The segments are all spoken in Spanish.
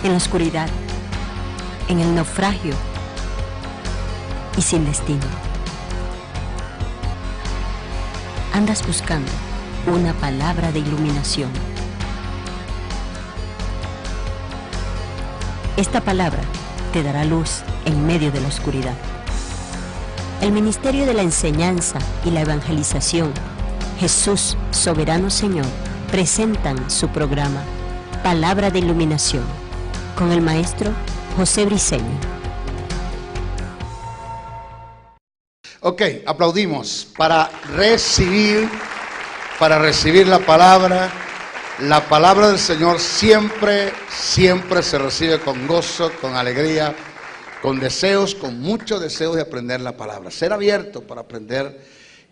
en la oscuridad, en el naufragio y sin destino. Andas buscando una palabra de iluminación. Esta palabra te dará luz en medio de la oscuridad. El Ministerio de la Enseñanza y la Evangelización, Jesús Soberano Señor, presentan su programa Palabra de Iluminación con el maestro José Briceño. Ok, aplaudimos para recibir la palabra. La palabra del Señor siempre se recibe con gozo, con alegría, con deseos, con muchos deseos de aprender la palabra. Ser abierto para aprender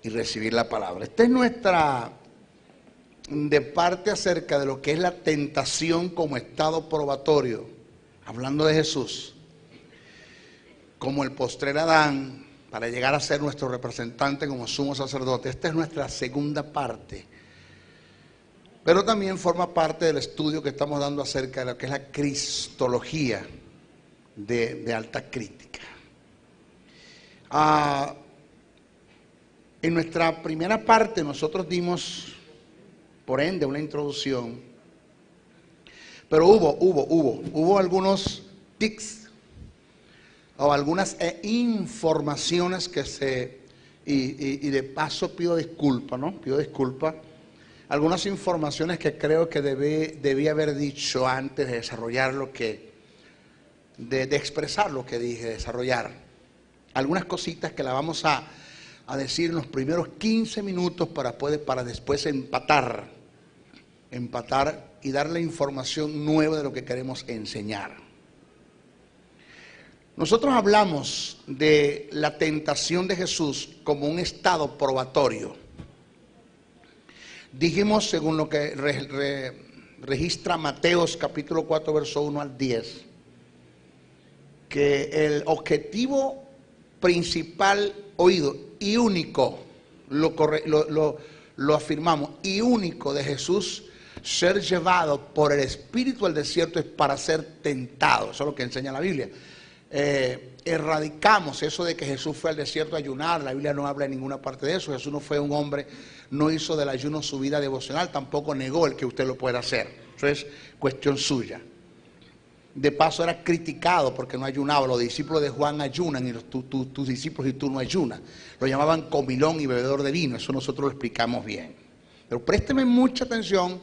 y recibir la palabra. Esta es nuestra de parte acerca de lo que es la tentación como estado probatorio. Hablando de Jesús, como el postrer Adán, para llegar a ser nuestro representante como sumo sacerdote. Esta es nuestra segunda parte. Pero también forma parte del estudio que estamos dando acerca de lo que es la cristología de alta crítica. En nuestra primera parte nosotros dimos, por ende, una introducción. Pero hubo algunos tics o algunas informaciones que y de paso pido disculpa, ¿no? Pido disculpa. Algunas informaciones que creo que debí haber dicho antes de desarrollar de expresar lo que dije, desarrollar. Algunas cositas que la vamos a decir en los primeros 15 minutos para después empatar y darle información nueva de lo que queremos enseñar. Nosotros hablamos de la tentación de Jesús como un estado probatorio. Dijimos, según lo que registra Mateos capítulo 4, verso 1 al 10, que el objetivo principal, oído, y único, lo afirmamos, y único de Jesús ser llevado por el Espíritu al desierto es para ser tentado. Eso es lo que enseña la Biblia. Erradicamos eso de que Jesús fue al desierto a ayunar. La Biblia no habla en ninguna parte de eso. Jesús no fue un hombre, no hizo del ayuno su vida devocional, tampoco negó el que usted lo pueda hacer. Eso es cuestión suya. De paso era criticado porque no ayunaba. Los discípulos de Juan ayunan y tus discípulos y tú no ayunas. Lo llamaban comilón y bebedor de vino. Eso nosotros lo explicamos bien. Pero présteme mucha atención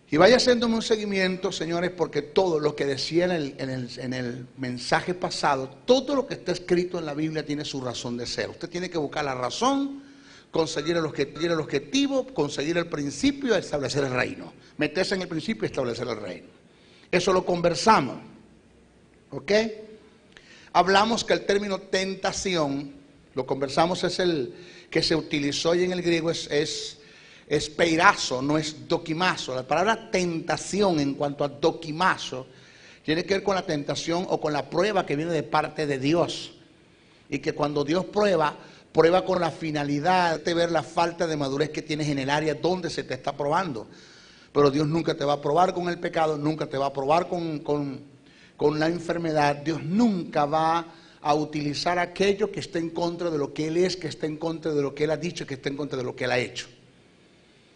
y vaya haciéndome un seguimiento, señores, porque todo lo que decía en el mensaje pasado, todo lo que está escrito en la Biblia tiene su razón de ser. Usted tiene que buscar la razón, conseguir el objetivo, conseguir el principio y establecer el reino. Meterse en el principio y establecer el reino. Eso lo conversamos. ¿Ok? Hablamos que el término tentación, lo conversamos, es el que se utilizó y en el griego es peirazo, no es doquimazo. La palabra tentación en cuanto a doquimazo tiene que ver con la tentación o con la prueba que viene de parte de Dios. Y que cuando Dios prueba con la finalidad de ver la falta de madurez que tienes en el área donde se te está probando. Pero Dios nunca te va a probar con el pecado, nunca te va a probar con la enfermedad. Dios nunca va a utilizar aquello que esté en contra de lo que Él es, que esté en contra de lo que Él ha dicho, que esté en contra de lo que Él ha hecho.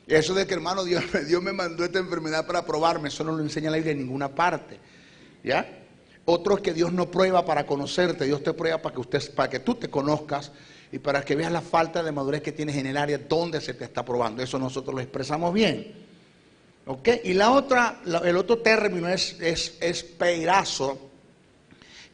Eso de que, hermano, Dios me mandó esta enfermedad para probarme, eso no lo enseña la Biblia en ninguna parte. ¿Ya? Otro es que Dios no prueba para conocerte, Dios te prueba para que tú te conozcas y para que veas la falta de madurez que tienes en el área donde se te está probando. Eso nosotros lo expresamos bien. ¿Ok? Y el otro término es peirazo,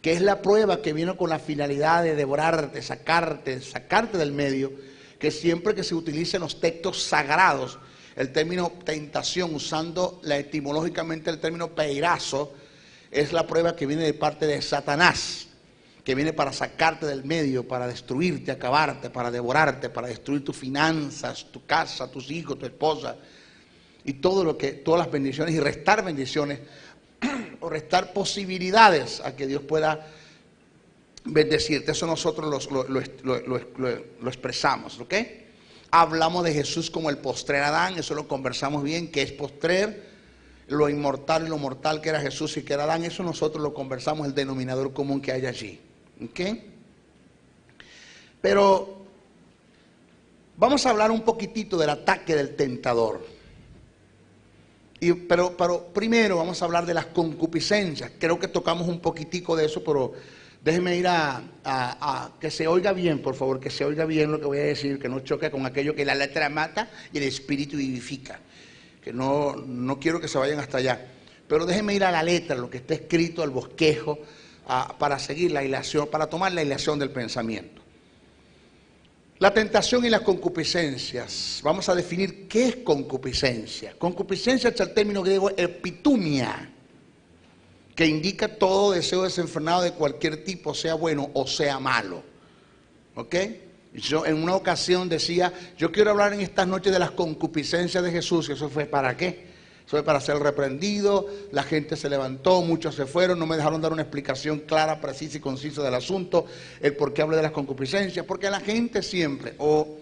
que es la prueba que viene con la finalidad de devorarte, sacarte del medio, que siempre que se utiliza en los textos sagrados, el término tentación, usando etimológicamente el término peirazo, es la prueba que viene de parte de Satanás, que viene para sacarte del medio, para destruirte, acabarte, para devorarte, para destruir tus finanzas, tu casa, tus hijos, tu esposa, y todas las bendiciones, y restar bendiciones, o restar posibilidades a que Dios pueda bendecirte. Eso nosotros lo expresamos, ¿ok? Hablamos de Jesús como el postrer Adán, eso lo conversamos bien, que es postrer, lo inmortal y lo mortal que era Jesús y que era Adán, eso nosotros lo conversamos, el denominador común que hay allí. ¿Ok? Pero vamos a hablar un poquitito del ataque del tentador. Pero primero vamos a hablar de las concupiscencias. Creo que tocamos un poquitico de eso, pero déjeme ir a que se oiga bien, por favor, que se oiga bien lo que voy a decir, que no choque con aquello que la letra mata y el espíritu vivifica. Que no quiero que se vayan hasta allá. Pero déjeme ir a la letra, lo que está escrito, al bosquejo, para seguir la hilación, para tomar la hilación del pensamiento. La tentación y las concupiscencias. Vamos a definir qué es concupiscencia. Concupiscencia es el término griego epitumia, que indica todo deseo desenfrenado de cualquier tipo, sea bueno o sea malo. ¿Ok? Yo en una ocasión decía, yo quiero hablar en estas noches de las concupiscencias de Jesús. ¿Eso fue para qué? Eso fue para ser reprendido. La gente se levantó, muchos se fueron, no me dejaron dar una explicación clara, precisa y concisa del asunto, el por qué hablé de las concupiscencias, porque la gente siempre o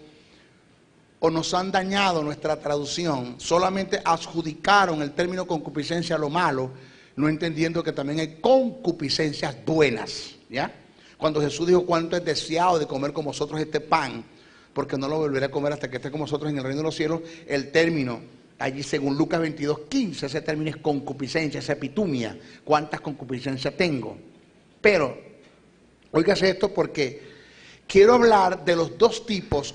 nos han dañado nuestra traducción, solamente adjudicaron el término concupiscencia a lo malo, no entendiendo que también hay concupiscencias buenas, ¿ya? Cuando Jesús dijo cuánto es deseado de comer con vosotros este pan, porque no lo volveré a comer hasta que esté con vosotros en el reino de los cielos, el término, allí según Lucas 22:15, ese término es concupiscencia, esa epitumia, cuántas concupiscencias tengo. Pero, óigase esto porque quiero hablar de los dos tipos,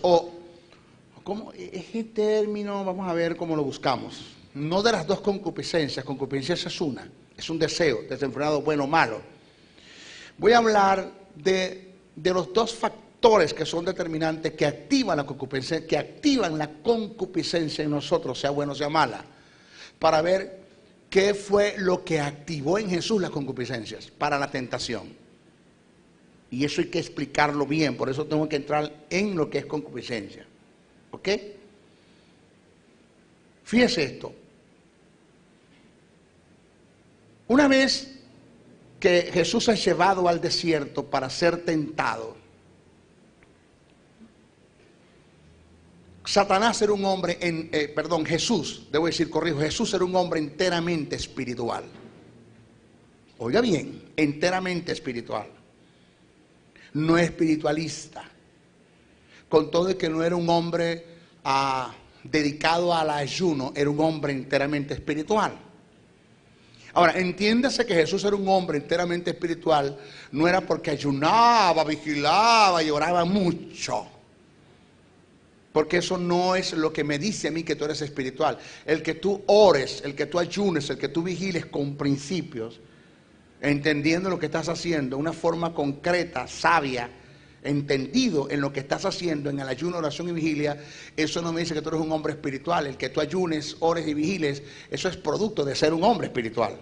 ¿cómo? Ese término, vamos a ver cómo lo buscamos. No de las dos concupiscencias, concupiscencia es una, es un deseo desenfrenado, bueno o malo. Voy a hablar de los dos factores que son determinantes, que activan la concupiscencia, en nosotros, sea buena o sea mala, para ver qué fue lo que activó en Jesús las concupiscencias para la tentación. Y eso hay que explicarlo bien, por eso tengo que entrar en lo que es concupiscencia. ¿Ok? Fíjese esto. Una vez que Jesús es llevado al desierto para ser tentado, Satanás era un hombre, Jesús era un hombre enteramente espiritual. Oiga bien, enteramente espiritual. No espiritualista. Con todo el que no era un hombre dedicado al ayuno, era un hombre enteramente espiritual. Ahora, entiéndase que Jesús era un hombre enteramente espiritual, no era porque ayunaba, vigilaba y oraba mucho. Porque eso no es lo que me dice a mí que tú eres espiritual. El que tú ores, el que tú ayunes, el que tú vigiles con principios, entendiendo lo que estás haciendo, una forma concreta, sabia, entendido en lo que estás haciendo, en el ayuno, oración y vigilia, eso no me dice que tú eres un hombre espiritual. El que tú ayunes, ores y vigiles, eso es producto de ser un hombre espiritual.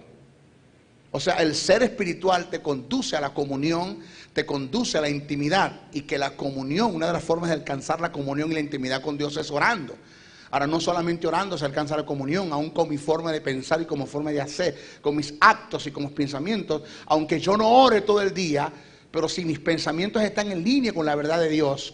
O sea, el ser espiritual te conduce a la comunión, te conduce a la intimidad, y que la comunión, una de las formas de alcanzar la comunión y la intimidad con Dios es orando. Ahora, no solamente orando se alcanza la comunión, aún con mi forma de pensar y como forma de hacer, con mis actos y con mis pensamientos, aunque yo no ore todo el día, pero si mis pensamientos están en línea con la verdad de Dios,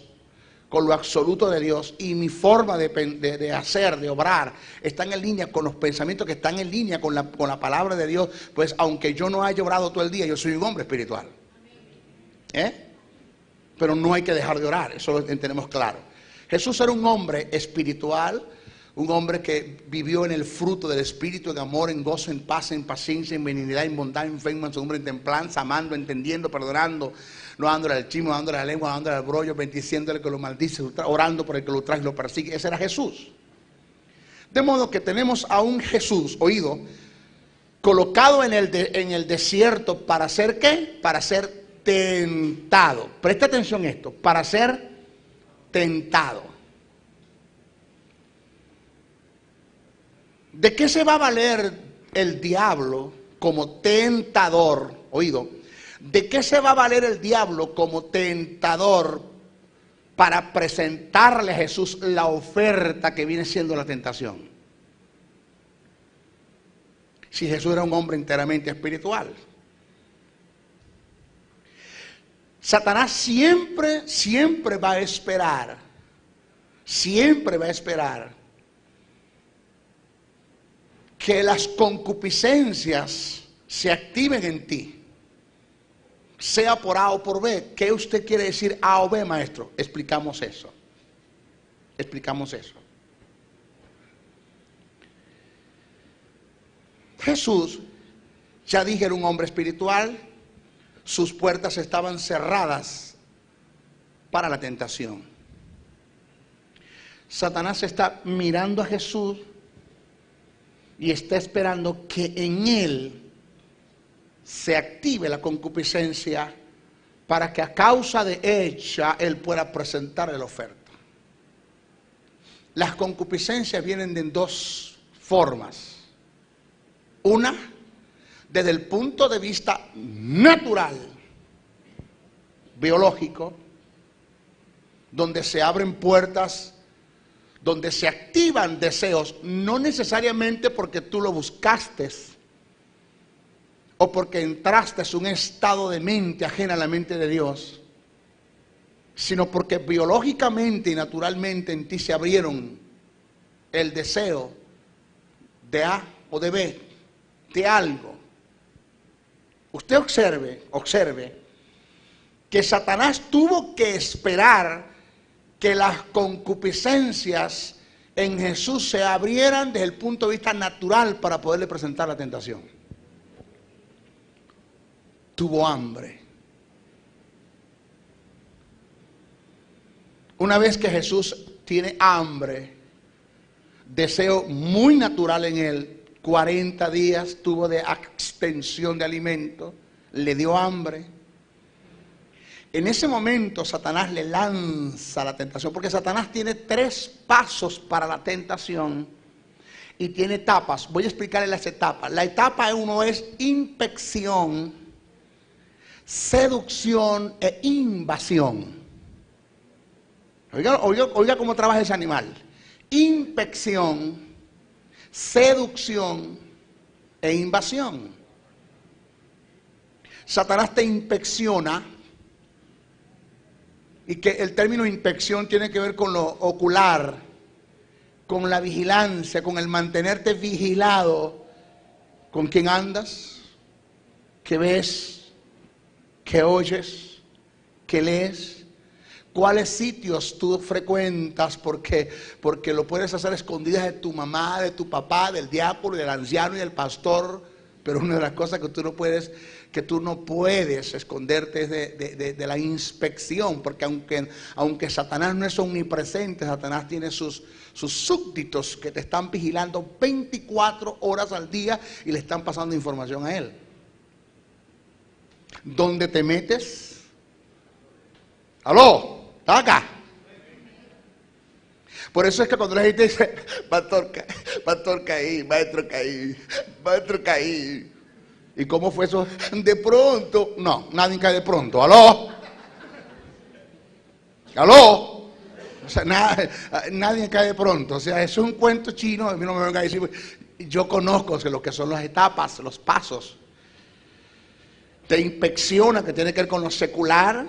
con lo absoluto de Dios, y mi forma de hacer, de obrar, están en línea con los pensamientos que están en línea con la palabra de Dios, pues aunque yo no haya obrado todo el día, yo soy un hombre espiritual. Pero no hay que dejar de orar, eso lo tenemos claro. Jesús era un hombre espiritual, un hombre que vivió en el fruto del Espíritu, en amor, en gozo, en paz, en paciencia, en benignidad, en bondad, en fe, en mansedumbre, en templanza, amando, entendiendo, perdonando, no dándole al chisme, no dándole a la lengua, no dándole al brollo, bendiciéndole que lo maldice, orando por el que lo trae y lo persigue. Ese era Jesús. De modo que tenemos a un Jesús, oído, colocado en el desierto para ser ¿qué? Para ser tentado. Presta atención a esto, para ser tentado. ¿De qué se va a valer el diablo como tentador? Oído, ¿de qué se va a valer el diablo como tentador para presentarle a Jesús la oferta que viene siendo la tentación? Si Jesús era un hombre enteramente espiritual. Satanás siempre va a esperar, que las concupiscencias se activen en ti, sea por A o por B. ¿Qué usted quiere decir A o B, maestro? Explicamos eso. Jesús, ya dije, era un hombre espiritual. Sus puertas estaban cerradas para la tentación. Satanás está mirando a Jesús y está esperando que en él se active la concupiscencia para que a causa de ella él pueda presentarle la oferta. Las concupiscencias vienen de dos formas. Una, desde el punto de vista natural, biológico, donde se abren puertas, donde se activan deseos, no necesariamente porque tú lo buscaste o porque entraste en un estado de mente ajena a la mente de Dios, sino porque biológicamente y naturalmente en ti se abrieron el deseo de A o de B, de algo. Usted observe que Satanás tuvo que esperar que las concupiscencias en Jesús se abrieran desde el punto de vista natural para poderle presentar la tentación. Tuvo hambre. Una vez que Jesús tiene hambre, deseo muy natural en él, 40 días tuvo de abstención de alimento, le dio hambre. En ese momento Satanás le lanza la tentación, porque Satanás tiene 3 pasos para la tentación y tiene etapas. Voy a explicarle las etapas. La etapa 1 es inspección, seducción e invasión. Oiga cómo trabaja ese animal. Inspección, seducción e invasión. Satanás te inspecciona, y que el término inspección tiene que ver con lo ocular, con la vigilancia, con el mantenerte vigilado, con quién andas, qué ves, qué oyes, qué lees, cuáles sitios tú frecuentas, porque lo puedes hacer a escondidas de tu mamá, de tu papá, del diácono, del anciano y del pastor. Pero una de las cosas que tú no puedes esconderte es de la inspección, porque aunque Satanás no es omnipresente, Satanás tiene sus súbditos que te están vigilando 24 horas al día y le están pasando información a él. ¿Dónde te metes? ¡Aló! ¿Está acá? Por eso es que cuando la gente dice, pastor caí, maestro caí. ¿Y cómo fue eso? De pronto. No, nadie cae de pronto. ¿Aló? ¿Aló? O sea, nadie cae de pronto. O sea, eso es un cuento chino. A mí no me venga a decir. Yo conozco lo que son las etapas, los pasos. Te inspecciona, que tiene que ver con lo secular.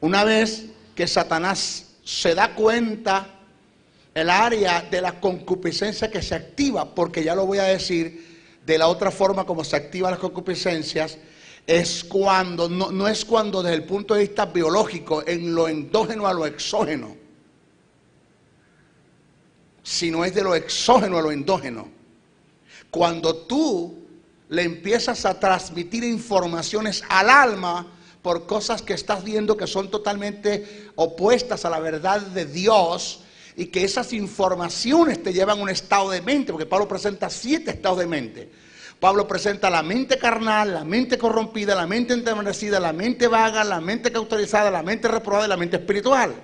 Una vez que Satanás se da cuenta el área de la concupiscencia que se activa, porque ya lo voy a decir de la otra forma como se activan las concupiscencias, es cuando, no es cuando desde el punto de vista biológico, en lo endógeno a lo exógeno, sino es de lo exógeno a lo endógeno. Cuando tú le empiezas a transmitir informaciones al alma por cosas que estás viendo que son totalmente opuestas a la verdad de Dios, y que esas informaciones te llevan a un estado de mente, porque Pablo presenta 7 estados de mente. Pablo presenta la mente carnal, la mente corrompida, la mente entenebrecida, la mente vaga, la mente cauterizada, la mente reprobada y la mente espiritual.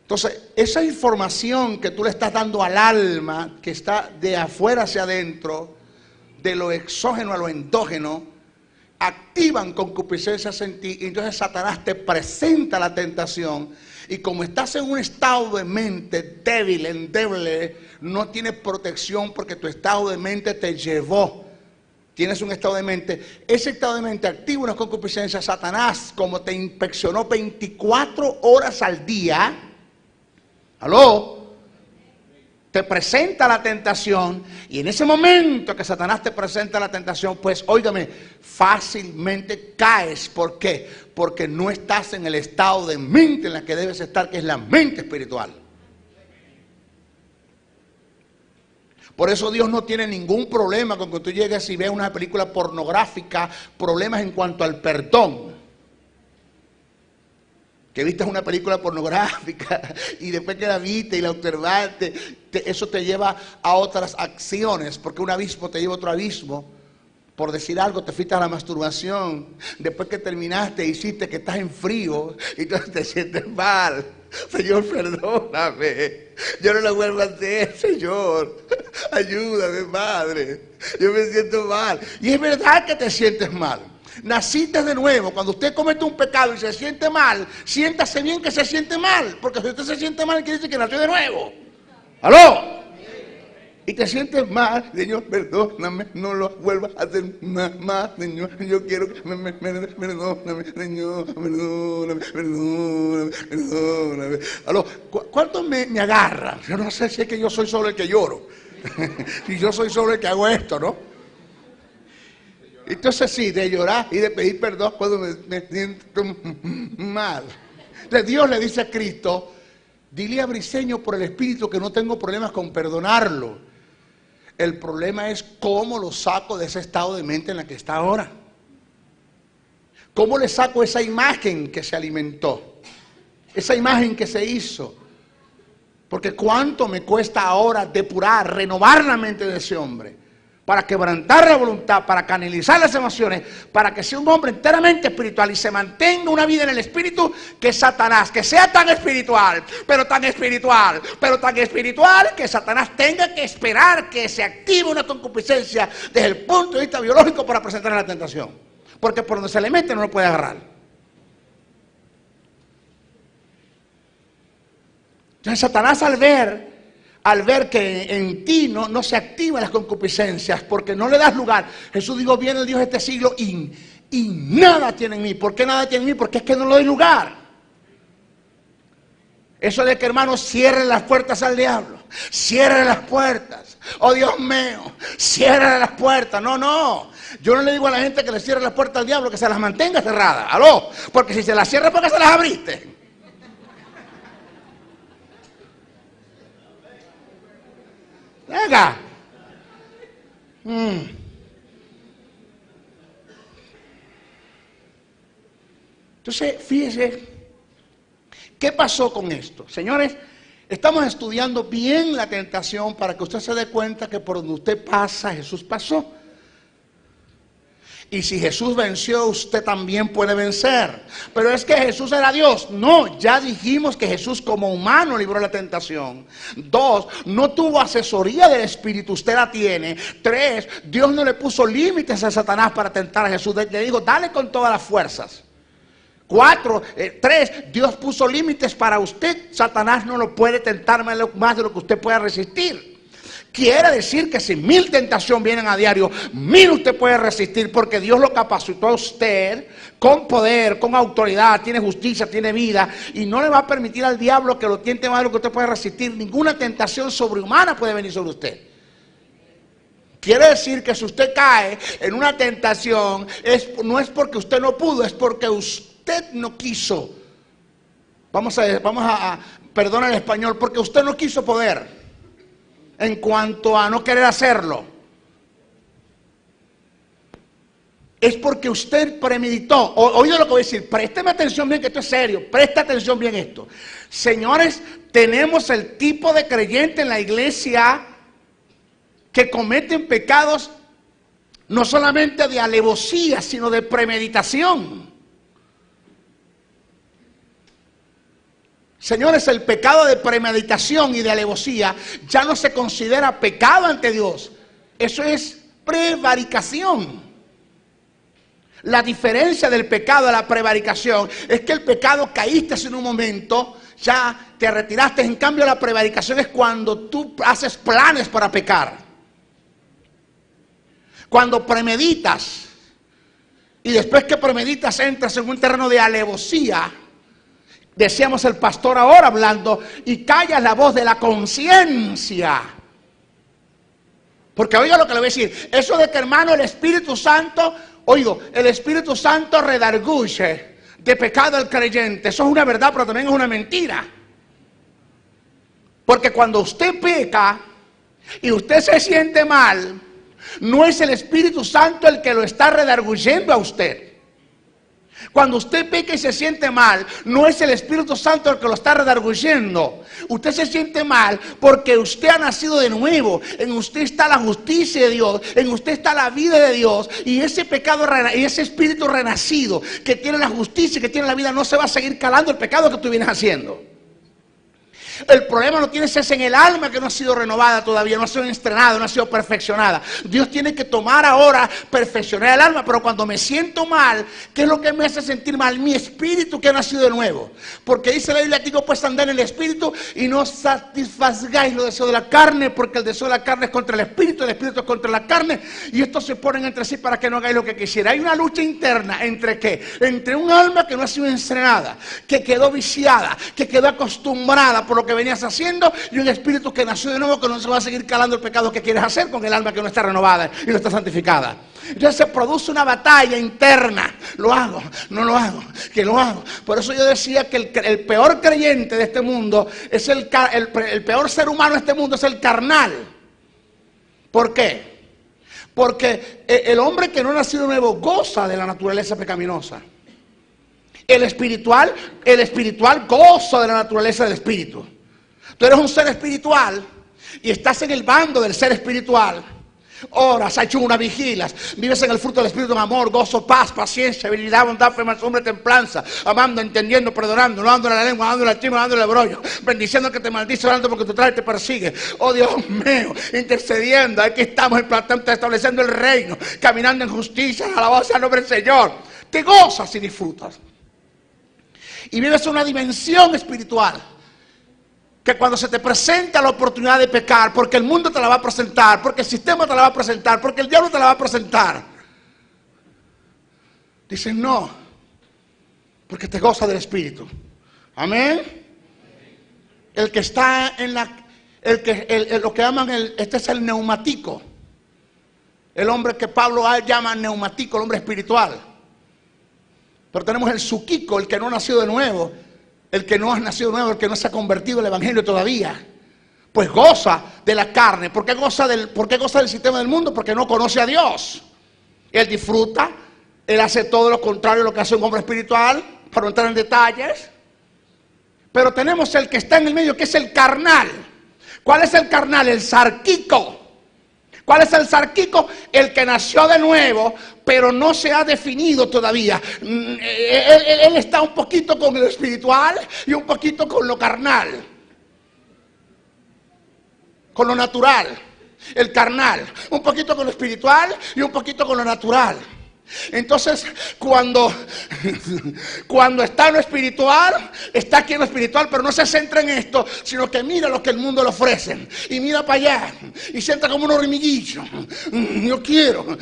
Entonces, esa información que tú le estás dando al alma, que está de afuera hacia adentro, de lo exógeno a lo endógeno, activan concupiscencias en ti, y entonces Satanás te presenta la tentación, y como estás en un estado de mente débil, endeble, no tienes protección porque tu estado de mente te llevó. Tienes un estado de mente, ese estado de mente activa unas concupiscencias. Satanás, como te inspeccionó 24 horas al día, ¿aló? te presenta la tentación, y en ese momento que Satanás te presenta la tentación, pues óigame, fácilmente caes. ¿Por qué? Porque no estás en el estado de mente en la que debes estar, que es la mente espiritual. Por eso Dios no tiene ningún problema con que tú llegues y veas una película pornográfica, problemas en cuanto al perdón. Que viste una película pornográfica y después que la viste y la observaste, eso te lleva a otras acciones, porque un abismo te lleva a otro abismo. Por decir algo, te fuiste a la masturbación, después que terminaste hiciste que estás en frío y entonces te sientes mal. Señor, perdóname, yo no lo vuelvo a hacer, Señor, ayúdame, Padre, yo me siento mal. Y es verdad que te sientes mal. Naciste de nuevo. Cuando usted comete un pecado y se siente mal, siéntase bien que se siente mal, porque si usted se siente mal quiere decir que nació de nuevo. ¿Aló? Y te sientes mal, Señor, perdóname, no lo vuelvas a hacer más, Señor, yo quiero que perdóname, Señor, perdóname. ¿Aló? ¿Cuántos me agarran? Yo no sé si es que yo soy solo el que lloro, si yo soy solo el que hago esto, ¿no? Entonces sí, de llorar y de pedir perdón cuando me siento mal. Entonces Dios le dice a Cristo, dile a Briceño por el Espíritu que no tengo problemas con perdonarlo. El problema es cómo lo saco de ese estado de mente en la que está ahora. ¿Cómo le saco esa imagen que se alimentó? Esa imagen que se hizo. Porque cuánto me cuesta ahora depurar, renovar la mente de ese hombre. Para quebrantar la voluntad, para canalizar las emociones, para que sea un hombre enteramente espiritual y se mantenga una vida en el espíritu, que Satanás, que sea tan espiritual, pero tan espiritual, pero tan espiritual, que Satanás tenga que esperar que se active una concupiscencia desde el punto de vista biológico para presentar la tentación. Porque por donde se le mete no lo puede agarrar. Entonces Satanás al ver que en ti no se activan las concupiscencias, porque no le das lugar. Jesús dijo, viene el Dios de este siglo y nada tiene en mí. ¿Por qué nada tiene en mí? Porque es que no le doy lugar. Eso de que, hermanos, cierren las puertas al diablo. Cierren las puertas. Oh, Dios mío, cierren las puertas. No. Yo no le digo a la gente que le cierre las puertas al diablo, que se las mantenga cerradas. ¿Aló? Porque si se las cierra, ¿por qué se las abriste? Venga. Entonces, fíjese, ¿qué pasó con esto? Señores, estamos estudiando bien la tentación para que usted se dé cuenta que por donde usted pasa, Jesús pasó. Y si Jesús venció, usted también puede vencer. Pero es que Jesús era Dios. No, ya dijimos que Jesús como humano libró la tentación. 2, no tuvo asesoría del Espíritu, usted la tiene. 3, Dios no le puso límites a Satanás para tentar a Jesús. Le dijo, dale con todas las fuerzas. 3, Dios puso límites para usted. Satanás no lo puede tentar más de lo que usted pueda resistir. Quiere decir que si 1000 tentaciones vienen a diario, 1000 usted puede resistir, porque Dios lo capacitó a usted con poder, con autoridad, tiene justicia, tiene vida, y no le va a permitir al diablo que lo tiente más de lo que usted puede resistir. Ninguna tentación sobrehumana puede venir sobre usted. Quiere decir que si usted cae en una tentación, no es porque usted no pudo, es porque usted no quiso. Vamos a perdona el español, porque usted no quiso poder. En cuanto a no querer hacerlo, es porque usted premeditó. Oído lo que voy a decir, présteme atención bien que esto es serio, presta atención bien esto. Señores, tenemos el tipo de creyente en la iglesia que cometen pecados no solamente de alevosía, sino de premeditación. Señores, el pecado de premeditación y de alevosía ya no se considera pecado ante Dios. Eso es prevaricación. La diferencia del pecado a la prevaricación es que el pecado caíste en un momento, ya te retiraste. En cambio, la prevaricación es cuando tú haces planes para pecar. Cuando premeditas y después que premeditas entras en un terreno de alevosía. Decíamos el pastor ahora hablando, y callas la voz de la conciencia. Porque oiga lo que le voy a decir. Eso de que, hermano, el Espíritu Santo, el Espíritu Santo redarguye de pecado al creyente. Eso es una verdad, pero también es una mentira. Porque cuando usted peca y usted se siente mal, no es el Espíritu Santo el que lo está redarguyendo a usted. Cuando usted peca y se siente mal, no es el Espíritu Santo el que lo está redarguyendo. Usted se siente mal porque usted ha nacido de nuevo. En usted está la justicia de Dios, en usted está la vida de Dios. Y ese pecado y ese espíritu renacido que tiene la justicia, que tiene la vida, no se va a seguir calando el pecado que tú vienes haciendo. El problema no tienes es en el alma que no ha sido renovada todavía, no ha sido estrenada, no ha sido perfeccionada. Dios tiene que tomar ahora, perfeccionar el alma. Pero cuando me siento mal, ¿qué es lo que me hace sentir mal? Mi espíritu que ha nacido de nuevo. Porque dice la Biblia, digo, pues andar en el espíritu y no satisfagáis los deseos de la carne, porque el deseo de la carne es contra el espíritu es contra la carne, y estos se ponen entre sí para que no hagáis lo que quisiera. Hay una lucha interna entre ¿qué? Entre un alma que no ha sido estrenada, que quedó viciada, que quedó acostumbrada por lo que venías haciendo, y un espíritu que nació de nuevo, que no se va a seguir calando el pecado que quieres hacer con el alma que no está renovada y no está santificada. Entonces se produce una batalla interna. Lo hago, no lo hago, que lo hago. Por eso yo decía que el peor creyente de este mundo es el peor ser humano de este mundo es el carnal. ¿Por qué? Porque el hombre que no ha nacido de nuevo goza de la naturaleza pecaminosa. El espiritual goza de la naturaleza del espíritu. Tú eres un ser espiritual y estás en el bando del ser espiritual. Oras, has hecho una vigilas, vives en el fruto del Espíritu en amor, gozo, paz, paciencia, habilidad, bondad, fe, mansedumbre, templanza, amando, entendiendo, perdonando, no dando la lengua, no dando la chima, no dando el brollo, bendiciendo que te maldice, orando porque tu trae te persigue. Oh Dios mío, intercediendo, aquí estamos estableciendo el reino, caminando en justicia, alabanza al nombre del Señor. Te gozas y disfrutas. Y vives una dimensión espiritual que cuando se te presenta la oportunidad de pecar, porque el mundo te la va a presentar, porque el sistema te la va a presentar, porque el diablo te la va a presentar, dices no, porque te goza del Espíritu. Amén. El que está en lo que llaman este es el neumático, el hombre que Pablo llama neumático, el hombre espiritual. Pero tenemos el suquico, el que no ha nacido de nuevo, el que no ha nacido de nuevo, el que no se ha convertido al evangelio todavía. Pues goza de la carne. ¿Por qué goza del sistema del mundo? Porque no conoce a Dios. Él disfruta, él hace todo lo contrario a lo que hace un hombre espiritual, para no entrar en detalles. Pero tenemos el que está en el medio, que es el carnal. ¿Cuál es el carnal? El sarquico. ¿Cuál es el sarquico? El que nació de nuevo, pero no se ha definido todavía. Él está un poquito con lo espiritual y un poquito con lo carnal. Con lo natural. El carnal. Un poquito con lo espiritual y un poquito con lo natural. Entonces, cuando está en lo espiritual, está aquí en lo espiritual, pero no se centra en esto, sino que mira lo que el mundo le ofrece, y mira para allá, y sienta como un hormiguillo. Yo quiero.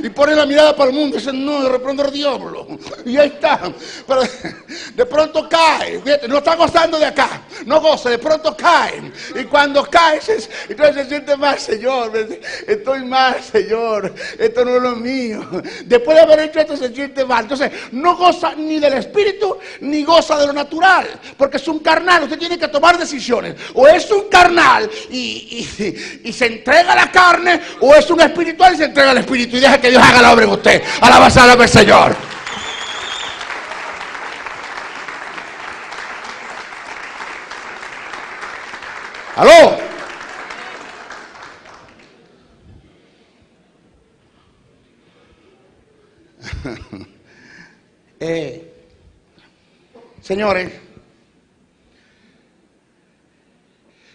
Y pone la mirada para el mundo y dice, no, de repente el diablo. Y ahí está. Pero de pronto cae. Fíjate, no está gozando de acá. No goza, de pronto cae. Y cuando cae, entonces se siente mal, Señor. Estoy mal, Señor. Esto no es lo mío. Después de haber hecho esto, se siente mal. Entonces, no goza ni del espíritu, ni goza de lo natural. Porque es un carnal. Usted tiene que tomar decisiones. O es un carnal y se entrega a la carne, o es un espiritual y se entrega al espíritu. Y deja que Dios haga la obra en usted. Alabanza al Señor. ¡Aló! Señores,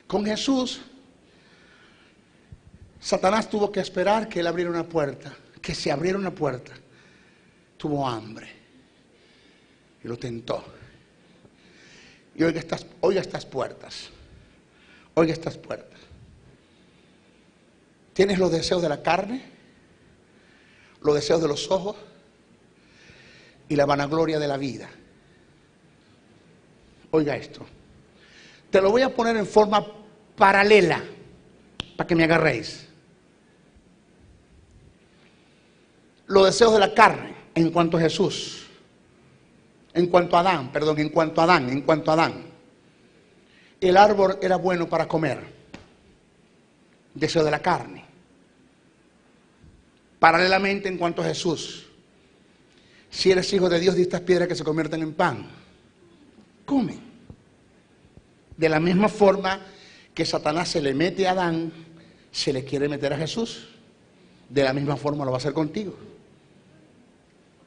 con Jesús, Satanás tuvo que esperar que él abriera una puerta, que se abriera una puerta. Tuvo hambre y lo tentó. Y oiga estas puertas. Oiga estas puertas. Tienes los deseos de la carne, los deseos de los ojos y la vanagloria de la vida. Oiga esto. Te lo voy a poner en forma paralela para que me agarréis. Los deseos de la carne en cuanto a Jesús, en cuanto a Adán. El árbol era bueno para comer. Deseo de la carne. Paralelamente en cuanto a Jesús, si eres hijo de Dios, di estas piedras que se convierten en pan. Come. De la misma forma que Satanás se le mete a Adán, se le quiere meter a Jesús. De la misma forma lo va a hacer contigo.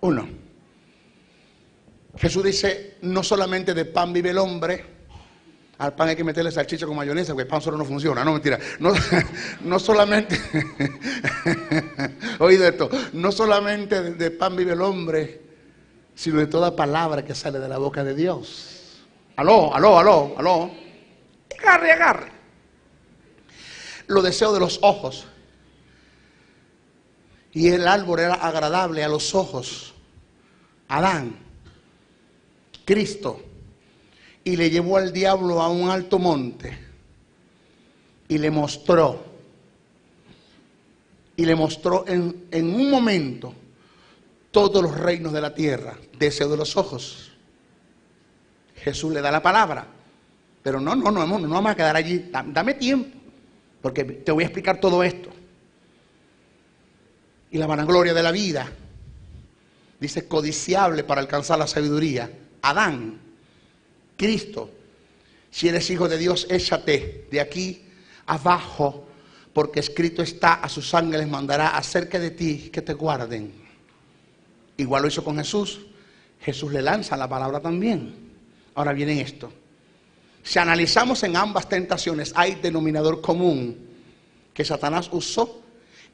Uno. Jesús dice, no solamente de pan vive el hombre. Al pan hay que meterle salchicha con mayonesa, porque el pan solo no funciona. No, mentira. No solamente, oído esto, no solamente de pan vive el hombre, sino de toda palabra que sale de la boca de Dios. Aló. Agarre. Los deseos de los ojos. Y el árbol era agradable a los ojos. Adán, Cristo, y le llevó al diablo a un alto monte y le mostró en un momento todos los reinos de la tierra, deseo de los ojos. Jesús le da la palabra, pero no vamos a quedar allí, dame tiempo, porque te voy a explicar todo esto. Y la vanagloria de la vida, dice, codiciable para alcanzar la sabiduría. Adán, Cristo, si eres hijo de Dios, échate de aquí abajo, porque escrito está, a sus ángeles mandará acerca de ti que te guarden. Igual lo hizo con Jesús. Jesús le lanza la palabra también. Ahora viene esto. Si analizamos en ambas tentaciones, hay denominador común que Satanás usó,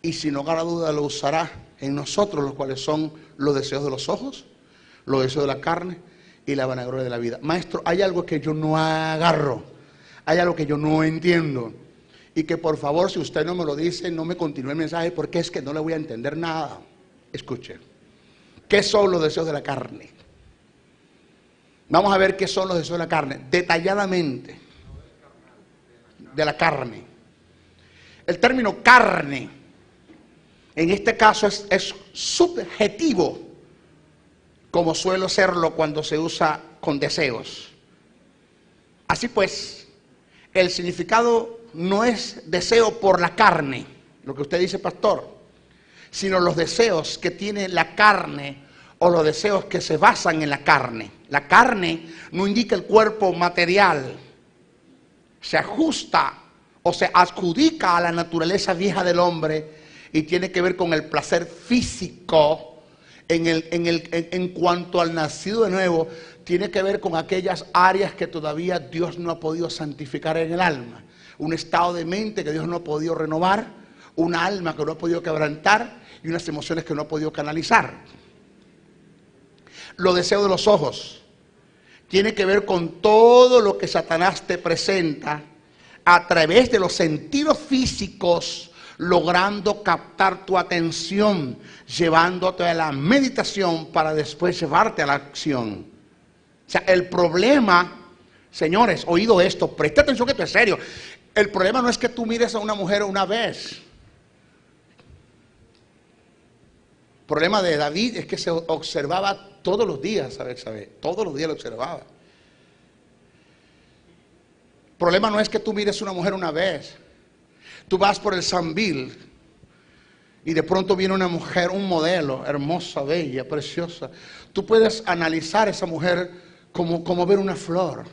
y sin lugar a duda lo usará en nosotros, los cuales son los deseos de los ojos, los deseos de la carne y la vanagloria de la vida. Maestro, hay algo que yo no agarro, hay algo que yo no entiendo, y que por favor, si usted no me lo dice, no me continúe el mensaje, porque es que no le voy a entender nada. Escuche, ¿qué son los deseos de la carne? Vamos a ver qué son los deseos de la carne, detalladamente, de la carne. El término carne, en este caso es subjetivo, como suele serlo cuando se usa con deseos. Así pues, el significado no es deseo por la carne, lo que usted dice, pastor, sino los deseos que tiene la carne o los deseos que se basan en la carne. La carne no indica el cuerpo material, se ajusta o se adjudica a la naturaleza vieja del hombre y tiene que ver con el placer físico. En cuanto al nacido de nuevo, tiene que ver con aquellas áreas que todavía Dios no ha podido santificar en el alma. Un estado de mente que Dios no ha podido renovar, una alma que no ha podido quebrantar y unas emociones que no ha podido canalizar. Los deseos de los ojos tiene que ver con todo lo que Satanás te presenta a través de los sentidos físicos, logrando captar tu atención, llevándote a la meditación para después llevarte a la acción. O sea, el problema, señores, oído esto, presta atención que esto es serio. El problema no es que tú mires a una mujer una vez. El problema de David es que se observaba todos los días, ¿sabes? Todos los días lo observaba. El problema no es que tú mires a una mujer una vez. Tú vas por el Sambil y de pronto viene una mujer, un modelo, hermosa, bella, preciosa. Tú puedes analizar a esa mujer como ver una flor,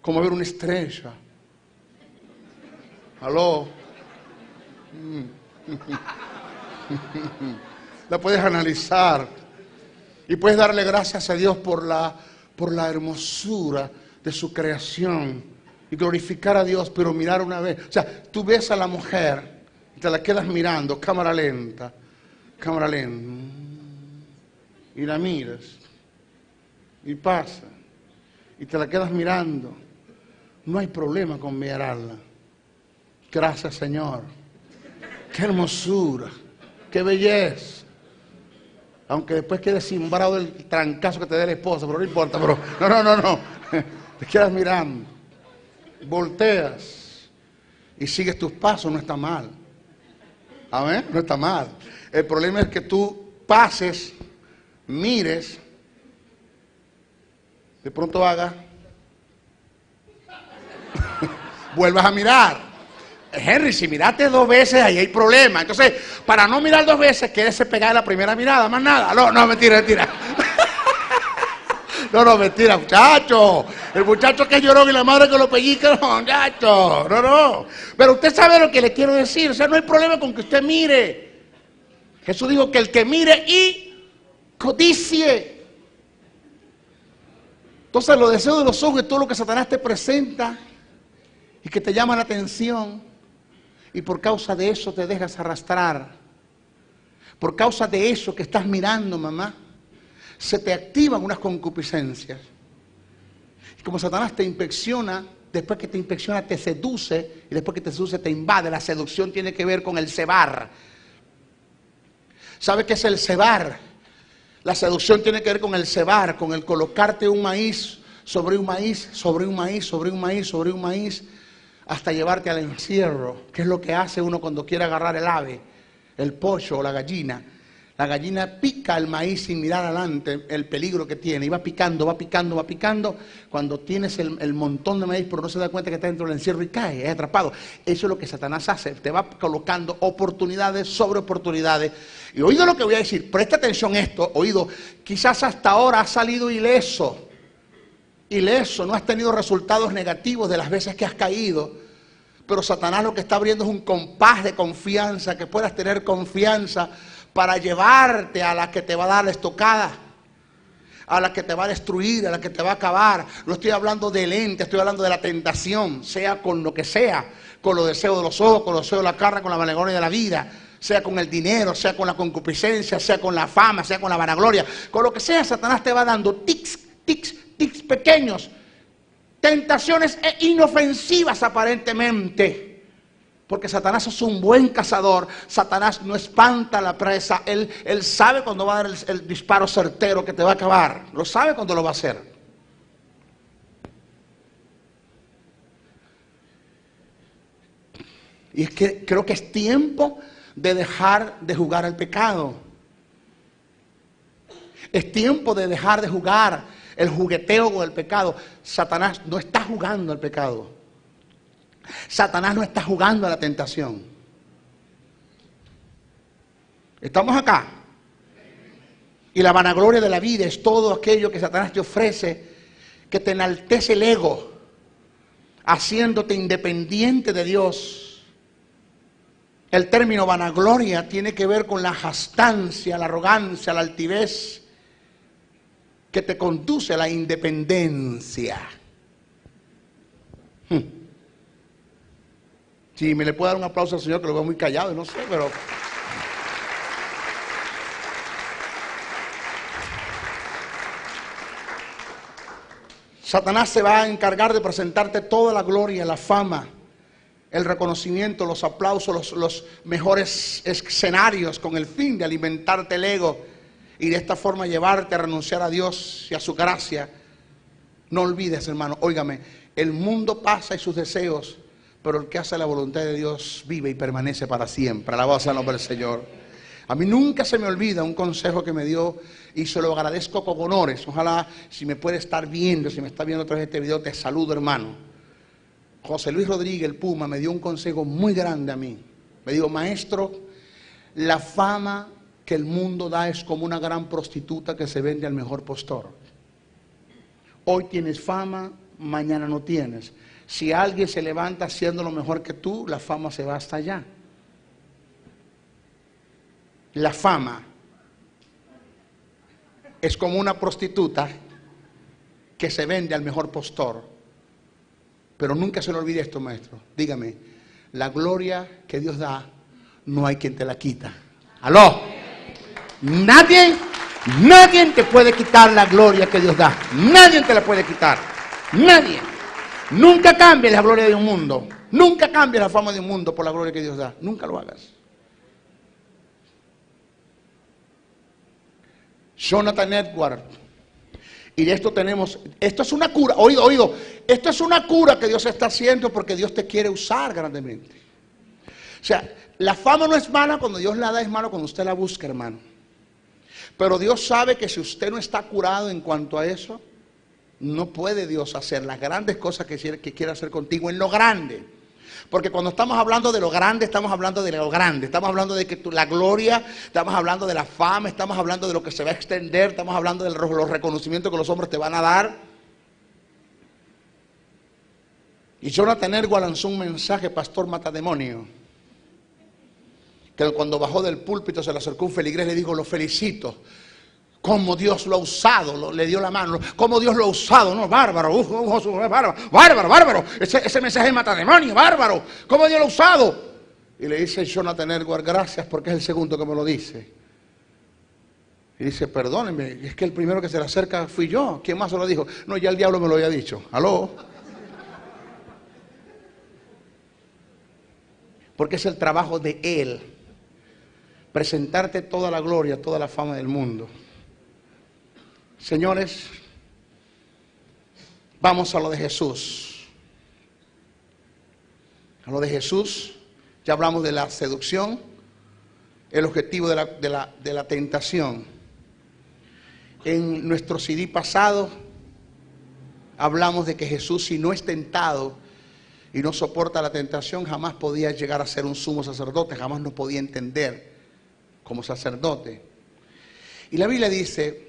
como ver una estrella. ¿Aló? La puedes analizar y puedes darle gracias a Dios por la hermosura de su creación y glorificar a Dios, pero mirar una vez. O sea, tú ves a la mujer y te la quedas mirando, cámara lenta, y la miras y pasa y te la quedas mirando. No hay problema con mirarla. Gracias, Señor. Qué hermosura, qué belleza. Aunque después quedes simbrado del trancazo que te dé el esposo, pero no importa, pero no. Te quedas mirando, volteas y sigues tus pasos, no está mal. Amén, no está mal. El problema es que tú pases, mires, de pronto hagas, vuelvas a mirar. Henry, si miraste 2 veces, ahí hay problema. Entonces, para no mirar 2 veces, quédese pegada la primera mirada, más nada. No, mentira. No, mentira, muchacho. El muchacho que lloró y la madre que lo pellizca, no, muchacho. No. Pero usted sabe lo que le quiero decir. O sea, no hay problema con que usted mire. Jesús dijo que el que mire y codicie. Entonces, los deseos de los ojos es todo lo que Satanás te presenta y que te llama la atención. Y por causa de eso te dejas arrastrar. Por causa de eso que estás mirando, mamá, se te activan unas concupiscencias. Y como Satanás te inspecciona, después que te inspecciona te seduce, y después que te seduce te invade. La seducción tiene que ver con el cebar. ¿Sabe qué es el cebar? La seducción tiene que ver con el cebar, con el colocarte un maíz sobre un maíz, sobre un maíz, sobre un maíz, sobre un maíz, hasta llevarte al encierro, que es lo que hace uno cuando quiere agarrar el ave, el pollo o la gallina. La gallina pica el maíz sin mirar adelante el peligro que tiene, y va picando. Cuando tienes el montón de maíz, pero no se da cuenta que está dentro del encierro y cae, es atrapado. Eso es lo que Satanás hace, te va colocando oportunidades sobre oportunidades. Y oído lo que voy a decir, presta atención a esto, oído, quizás hasta ahora has salido ileso, no has tenido resultados negativos de las veces que has caído, pero Satanás lo que está abriendo es un compás de confianza, que puedas tener confianza para llevarte a la que te va a dar la estocada, a la que te va a destruir, a la que te va a acabar. No estoy hablando del ente, estoy hablando de la tentación, sea con lo que sea, con los deseos de los ojos, con los deseos de la carne, con la vanagloria de la vida, sea con el dinero, sea con la concupiscencia, sea con la fama, sea con la vanagloria, con lo que sea. Satanás te va dando tics pequeños, tentaciones inofensivas aparentemente, porque Satanás es un buen cazador. Satanás no espanta a la presa, él sabe cuando va a dar el disparo certero que te va a acabar, lo sabe cuando lo va a hacer. Y es que creo que es tiempo de dejar de jugar al pecado. Es tiempo de dejar de jugar el jugueteo con el pecado. Satanás no está jugando al pecado. Satanás no está jugando a la tentación. ¿Estamos acá? Y la vanagloria de la vida es todo aquello que Satanás te ofrece, que te enaltece el ego, haciéndote independiente de Dios. El término vanagloria tiene que ver con la jactancia, la arrogancia, la altivez, que te conduce a la independencia. Si me le puede dar un aplauso al Señor, que lo veo muy callado, no sé, pero... Satanás se va a encargar de presentarte toda la gloria, la fama, el reconocimiento, los aplausos, los mejores escenarios, con el fin de alimentarte el ego y de esta forma llevarte a renunciar a Dios y a su gracia. No olvides, hermano, óigame, el mundo pasa y sus deseos, pero el que hace la voluntad de Dios vive y permanece para siempre. Alabado sea el nombre del Señor. A mí nunca se me olvida un consejo que me dio y se lo agradezco con honores. Ojalá, si me puede estar viendo, si me está viendo a través de este video, te saludo, hermano. José Luis Rodríguez, el Puma, me dio un consejo muy grande a mí. Me dijo: maestro, la fama que el mundo da es como una gran prostituta que se vende al mejor postor. Hoy tienes fama, mañana no tienes. Si alguien se levanta haciendo lo mejor que tú, la fama se va hasta allá. La fama es como una prostituta que se vende al mejor postor. Pero nunca se le olvide esto, maestro. Dígame, la gloria que Dios da, no hay quien te la quita. ¡Aló! Nadie te puede quitar la gloria que Dios da. Nadie te la puede quitar. Nadie. Nunca cambies la gloria de un mundo. Nunca cambies la fama de un mundo por la gloria que Dios da. Nunca lo hagas. Jonathan Edwards. Y de esto tenemos, esto es una cura, oído, esto es una cura que Dios está haciendo porque Dios te quiere usar grandemente. O sea, la fama no es mala cuando Dios la da, es malo cuando usted la busca, hermano. Pero Dios sabe que si usted no está curado en cuanto a eso, no puede Dios hacer las grandes cosas que quiere hacer contigo en lo grande. Porque cuando estamos hablando de lo grande, estamos hablando de lo grande. Estamos hablando de que la gloria, estamos hablando de la fama, estamos hablando de lo que se va a extender, estamos hablando de los reconocimientos que los hombres te van a dar. Y Jonathan Edwards lanzó un mensaje, pastor matademonio, que cuando bajó del púlpito se le acercó un feligrés y le dijo: lo felicito. Cómo Dios lo ha usado, le dio la mano, cómo Dios lo ha usado, no, bárbaro, bárbaro, ese mensaje mata demonio, bárbaro, cómo Dios lo ha usado. Y le dice Jonathan Edwards: gracias, porque es el segundo que me lo dice. Y dice: perdónenme, es que el primero que se le acerca fui yo. ¿Quién más se lo dijo? No, ya el diablo me lo había dicho. ¿Aló? Porque es el trabajo de Él, presentarte toda la gloria, toda la fama del mundo. Señores, vamos a lo de Jesús. A lo de Jesús, ya hablamos de la seducción, el objetivo de la tentación. En nuestro CD pasado hablamos de que Jesús, si no es tentado y no soporta la tentación, jamás podía llegar a ser un sumo sacerdote, jamás nos podía entender como sacerdote. Y la Biblia dice,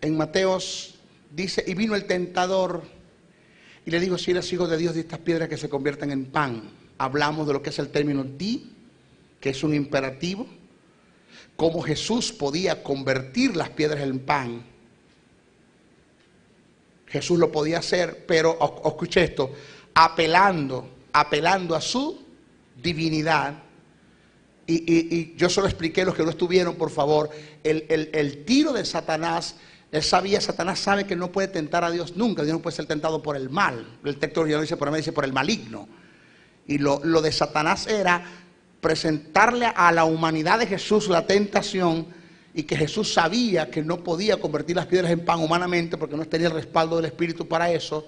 en Mateos, dice: y vino el tentador y le dijo: si eres hijo de Dios, di estas piedras que se conviertan en pan. Hablamos de lo que es el término di, que es un imperativo, cómo Jesús podía convertir las piedras en pan. Jesús lo podía hacer, pero, escuche esto, apelando a su divinidad. Y yo solo expliqué, los que no estuvieron, por favor, el tiro de Satanás. Satanás sabe que no puede tentar a Dios nunca. Dios no puede ser tentado por el mal. El texto ya lo dice por mí, dice por el maligno. Y lo de Satanás era presentarle a la humanidad de Jesús la tentación, y que Jesús sabía que no podía convertir las piedras en pan humanamente porque no tenía el respaldo del Espíritu para eso.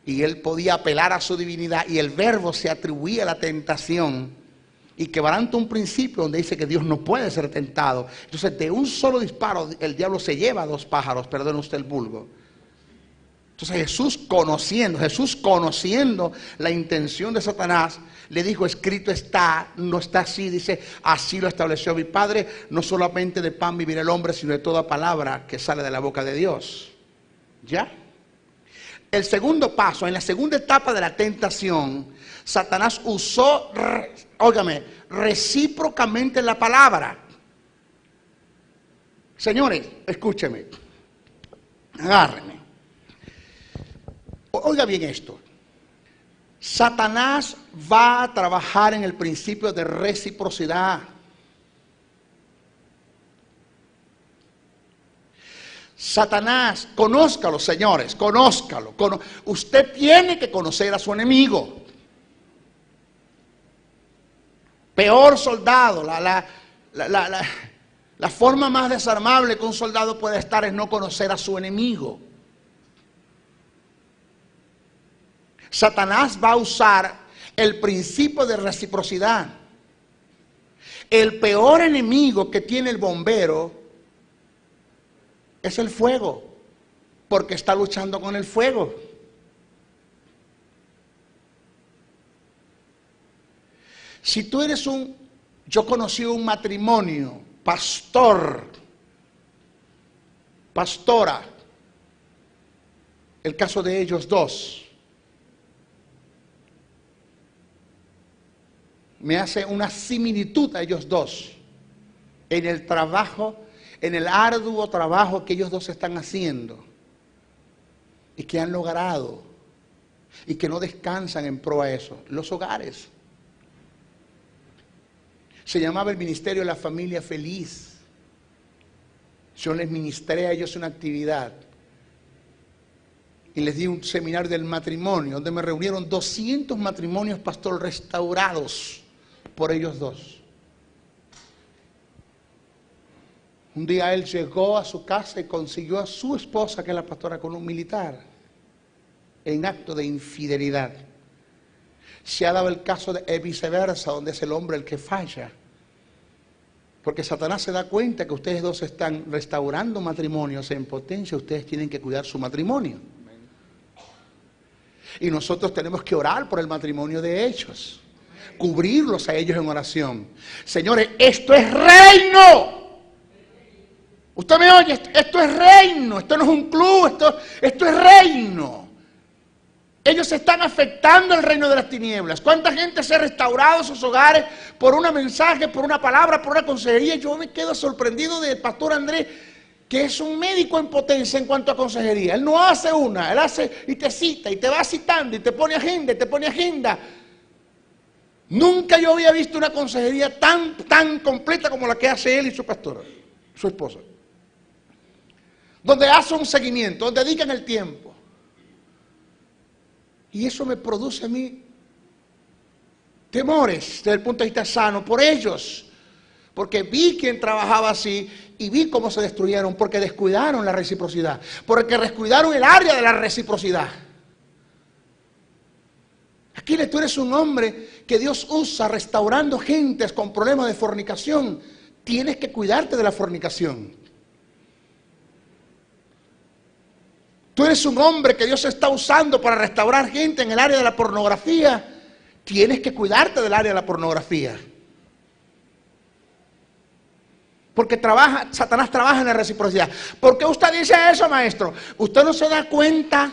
Y él podía apelar a su divinidad, y el verbo se atribuía a la tentación. Y quebranta un principio donde dice que Dios no puede ser tentado. Entonces, de un solo disparo, el diablo se lleva a 2 pájaros, perdone usted el vulgo. Entonces Jesús conociendo la intención de Satanás, le dijo: escrito está, no está así. Dice: así lo estableció mi Padre, no solamente de pan vivirá el hombre, sino de toda palabra que sale de la boca de Dios. ¿Ya? El segundo paso, en la segunda etapa de la tentación, Satanás usó, óigame, recíprocamente la palabra. Señores, escúcheme, agárrenme. Oiga bien esto. Satanás va a trabajar en el principio de reciprocidad. Satanás, conózcalo, señores, conózcalo. Usted tiene que conocer a su enemigo. Peor soldado, la forma más desarmable que un soldado puede estar es no conocer a su enemigo. Satanás va a usar el principio de reciprocidad. El peor enemigo que tiene el bombero es el fuego, porque está luchando con el fuego. Si tú eres yo conocí un matrimonio, pastora, el caso de ellos dos, me hace una similitud a ellos dos, en el trabajo, en el arduo trabajo que ellos dos están haciendo, y que han logrado, y que no descansan en pro a eso, los hogares. Se llamaba el Ministerio de la Familia Feliz. Yo les ministré a ellos una actividad y les di un seminario del matrimonio, donde me reunieron 200 matrimonios, pastor, restaurados por ellos dos. Un día él llegó a su casa y consiguió a su esposa, que es la pastora, con un militar, en acto de infidelidad. Se ha dado el caso de viceversa, donde es el hombre el que falla. Porque Satanás se da cuenta que ustedes dos están restaurando matrimonios en potencia, ustedes tienen que cuidar su matrimonio. Y nosotros tenemos que orar por el matrimonio de ellos, cubrirlos a ellos en oración. Señores, esto es reino. Usted me oye, esto es reino, esto no es un club, esto es reino. Ellos están afectando el reino de las tinieblas. ¿Cuánta gente se ha restaurado sus hogares por un mensaje, por una palabra, por una consejería? Yo me quedo sorprendido del pastor Andrés, que es un médico en potencia en cuanto a consejería. Él no hace una, él hace y te cita, y te va citando, y te pone agenda, y te pone agenda. Nunca yo había visto una consejería tan completa como la que hace él y su pastora, su esposa. Donde hace un seguimiento, donde dedican el tiempo. Y eso me produce a mí temores desde el punto de vista sano por ellos. Porque vi quien trabajaba así y vi cómo se destruyeron, porque descuidaron la reciprocidad, porque descuidaron el área de la reciprocidad. Aquiles, tú eres un hombre que Dios usa restaurando gentes con problemas de fornicación. Tienes que cuidarte de la fornicación. Tú eres un hombre que Dios está usando para restaurar gente en el área de la pornografía. Tienes que cuidarte del área de la pornografía. Porque Satanás trabaja en la reciprocidad. ¿Por qué usted dice eso, maestro? Usted no se da cuenta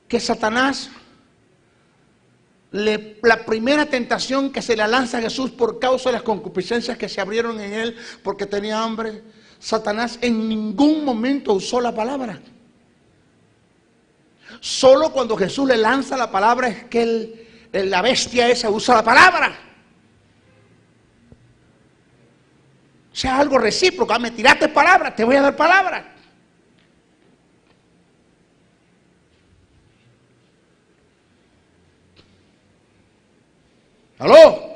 que Satanás, la primera tentación que se le lanza a Jesús por causa de las concupiscencias que se abrieron en él porque tenía hambre, Satanás en ningún momento usó la palabra. Solo cuando Jesús le lanza la palabra es que la bestia esa usa la palabra. O sea, algo recíproco. Me tiraste palabra, te voy a dar palabra. ¿Aló?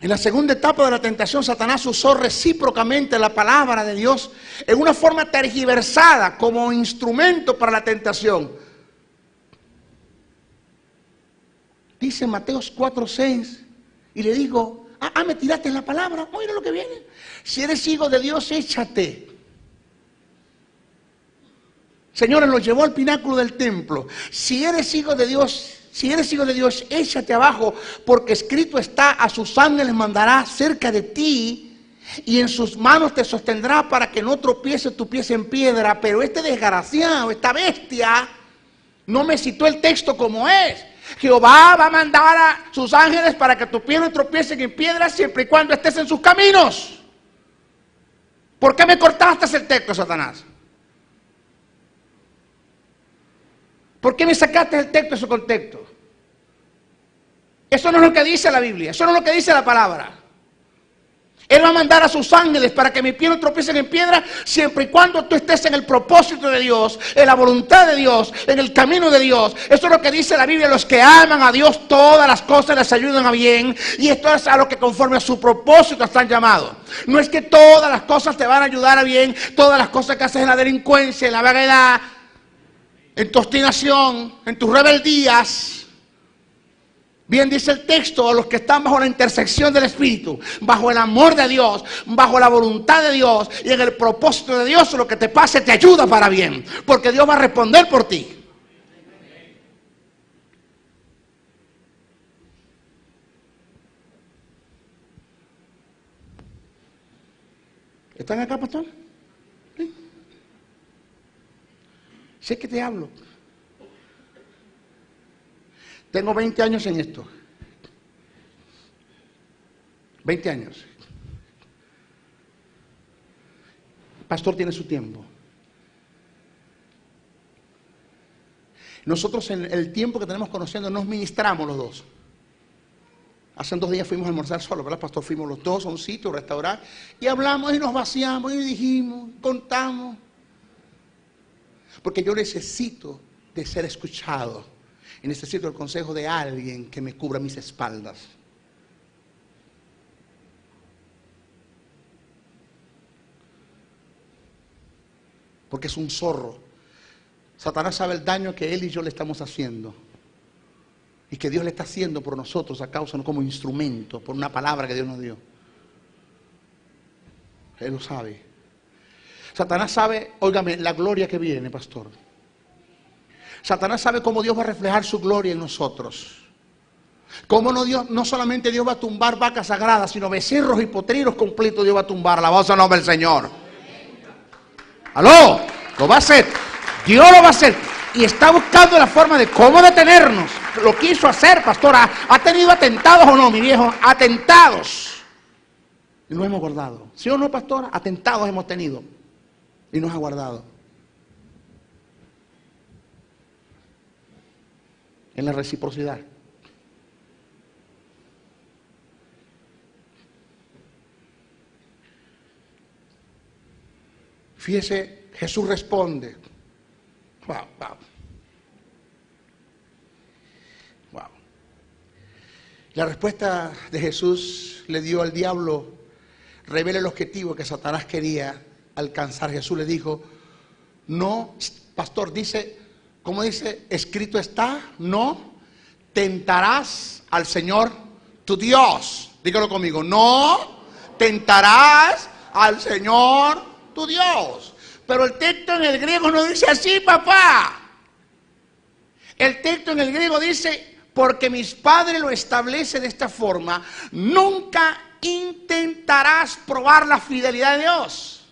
En la segunda etapa de la tentación, Satanás usó recíprocamente la palabra de Dios en una forma tergiversada como instrumento para la tentación. Dice Mateo 4:6, y le digo, me tiraste la palabra, mira lo que viene. Si eres hijo de Dios, échate. Señores, lo llevó al pináculo del templo. Si eres hijo de Dios, échate abajo, porque escrito está, a sus ángeles mandará cerca de ti, y en sus manos te sostendrá para que no tropiece tu pie en piedra. Pero este desgraciado, esta bestia, no me citó el texto como es. Jehová va a mandar a sus ángeles para que tu pie no tropiece en piedra siempre y cuando estés en sus caminos. ¿Por qué me cortaste el texto, Satanás? ¿Por qué me sacaste el texto de su contexto? Eso no es lo que dice la Biblia, eso no es lo que dice la palabra. Él va a mandar a sus ángeles para que mi pie no tropiece en piedra siempre y cuando tú estés en el propósito de Dios, en la voluntad de Dios, en el camino de Dios. Eso es lo que dice la Biblia. Los que aman a Dios, todas las cosas les ayudan a bien, y esto es a lo que conforme a su propósito están llamados. No es que todas las cosas te van a ayudar a bien, todas las cosas que haces en la delincuencia, en la vaguedad, en tu obstinación, en tus rebeldías. Bien dice el texto, a los que están bajo la intersección del Espíritu, bajo el amor de Dios, bajo la voluntad de Dios y en el propósito de Dios, lo que te pase te ayuda para bien, porque Dios va a responder por ti. ¿Están acá, pastor? ¿Sí? Sé que te hablo. Tengo 20 años en esto. 20 años. El pastor tiene su tiempo. Nosotros en el tiempo que tenemos conociendo nos ministramos los dos. Hace 2 días fuimos a almorzar solos, ¿verdad, pastor? Fuimos los dos a un sitio, a un restaurante, y hablamos y nos vaciamos y dijimos, contamos. Porque yo necesito de ser escuchado. Y necesito el consejo de alguien que me cubra mis espaldas. porque es un zorro. Satanás sabe el daño que él y yo le estamos haciendo y que Dios le está haciendo por nosotros a causa, no como instrumento, por una palabra que Dios nos dio. Él lo sabe. Satanás sabe, óigame, la gloria que viene, pastor. Satanás sabe cómo Dios va a reflejar su gloria en nosotros. Cómo no solamente Dios va a tumbar vacas sagradas, sino becerros y potreros completos Dios va a tumbar. Alabados al nombre del Señor. ¡Aló! Lo va a hacer. Dios lo va a hacer. Y está buscando la forma de cómo detenernos. Lo quiso hacer, pastor. ¿Ha tenido atentados o no, mi viejo? Atentados. Y nos hemos guardado. ¿Sí o no, pastor? Atentados hemos tenido. Y nos ha guardado. En la reciprocidad. Fíjese, Jesús responde. Wow. La respuesta de Jesús le dio al diablo, revela el objetivo que Satanás quería alcanzar. Jesús le dijo, no, pastor, dice, ¿cómo dice? Escrito está, no tentarás al Señor tu Dios. Dígalo conmigo, no tentarás al Señor tu Dios. Pero el texto en el griego no dice así, papá. El texto en el griego dice, porque mis padres lo establecen de esta forma, nunca intentarás probar la fidelidad de Dios.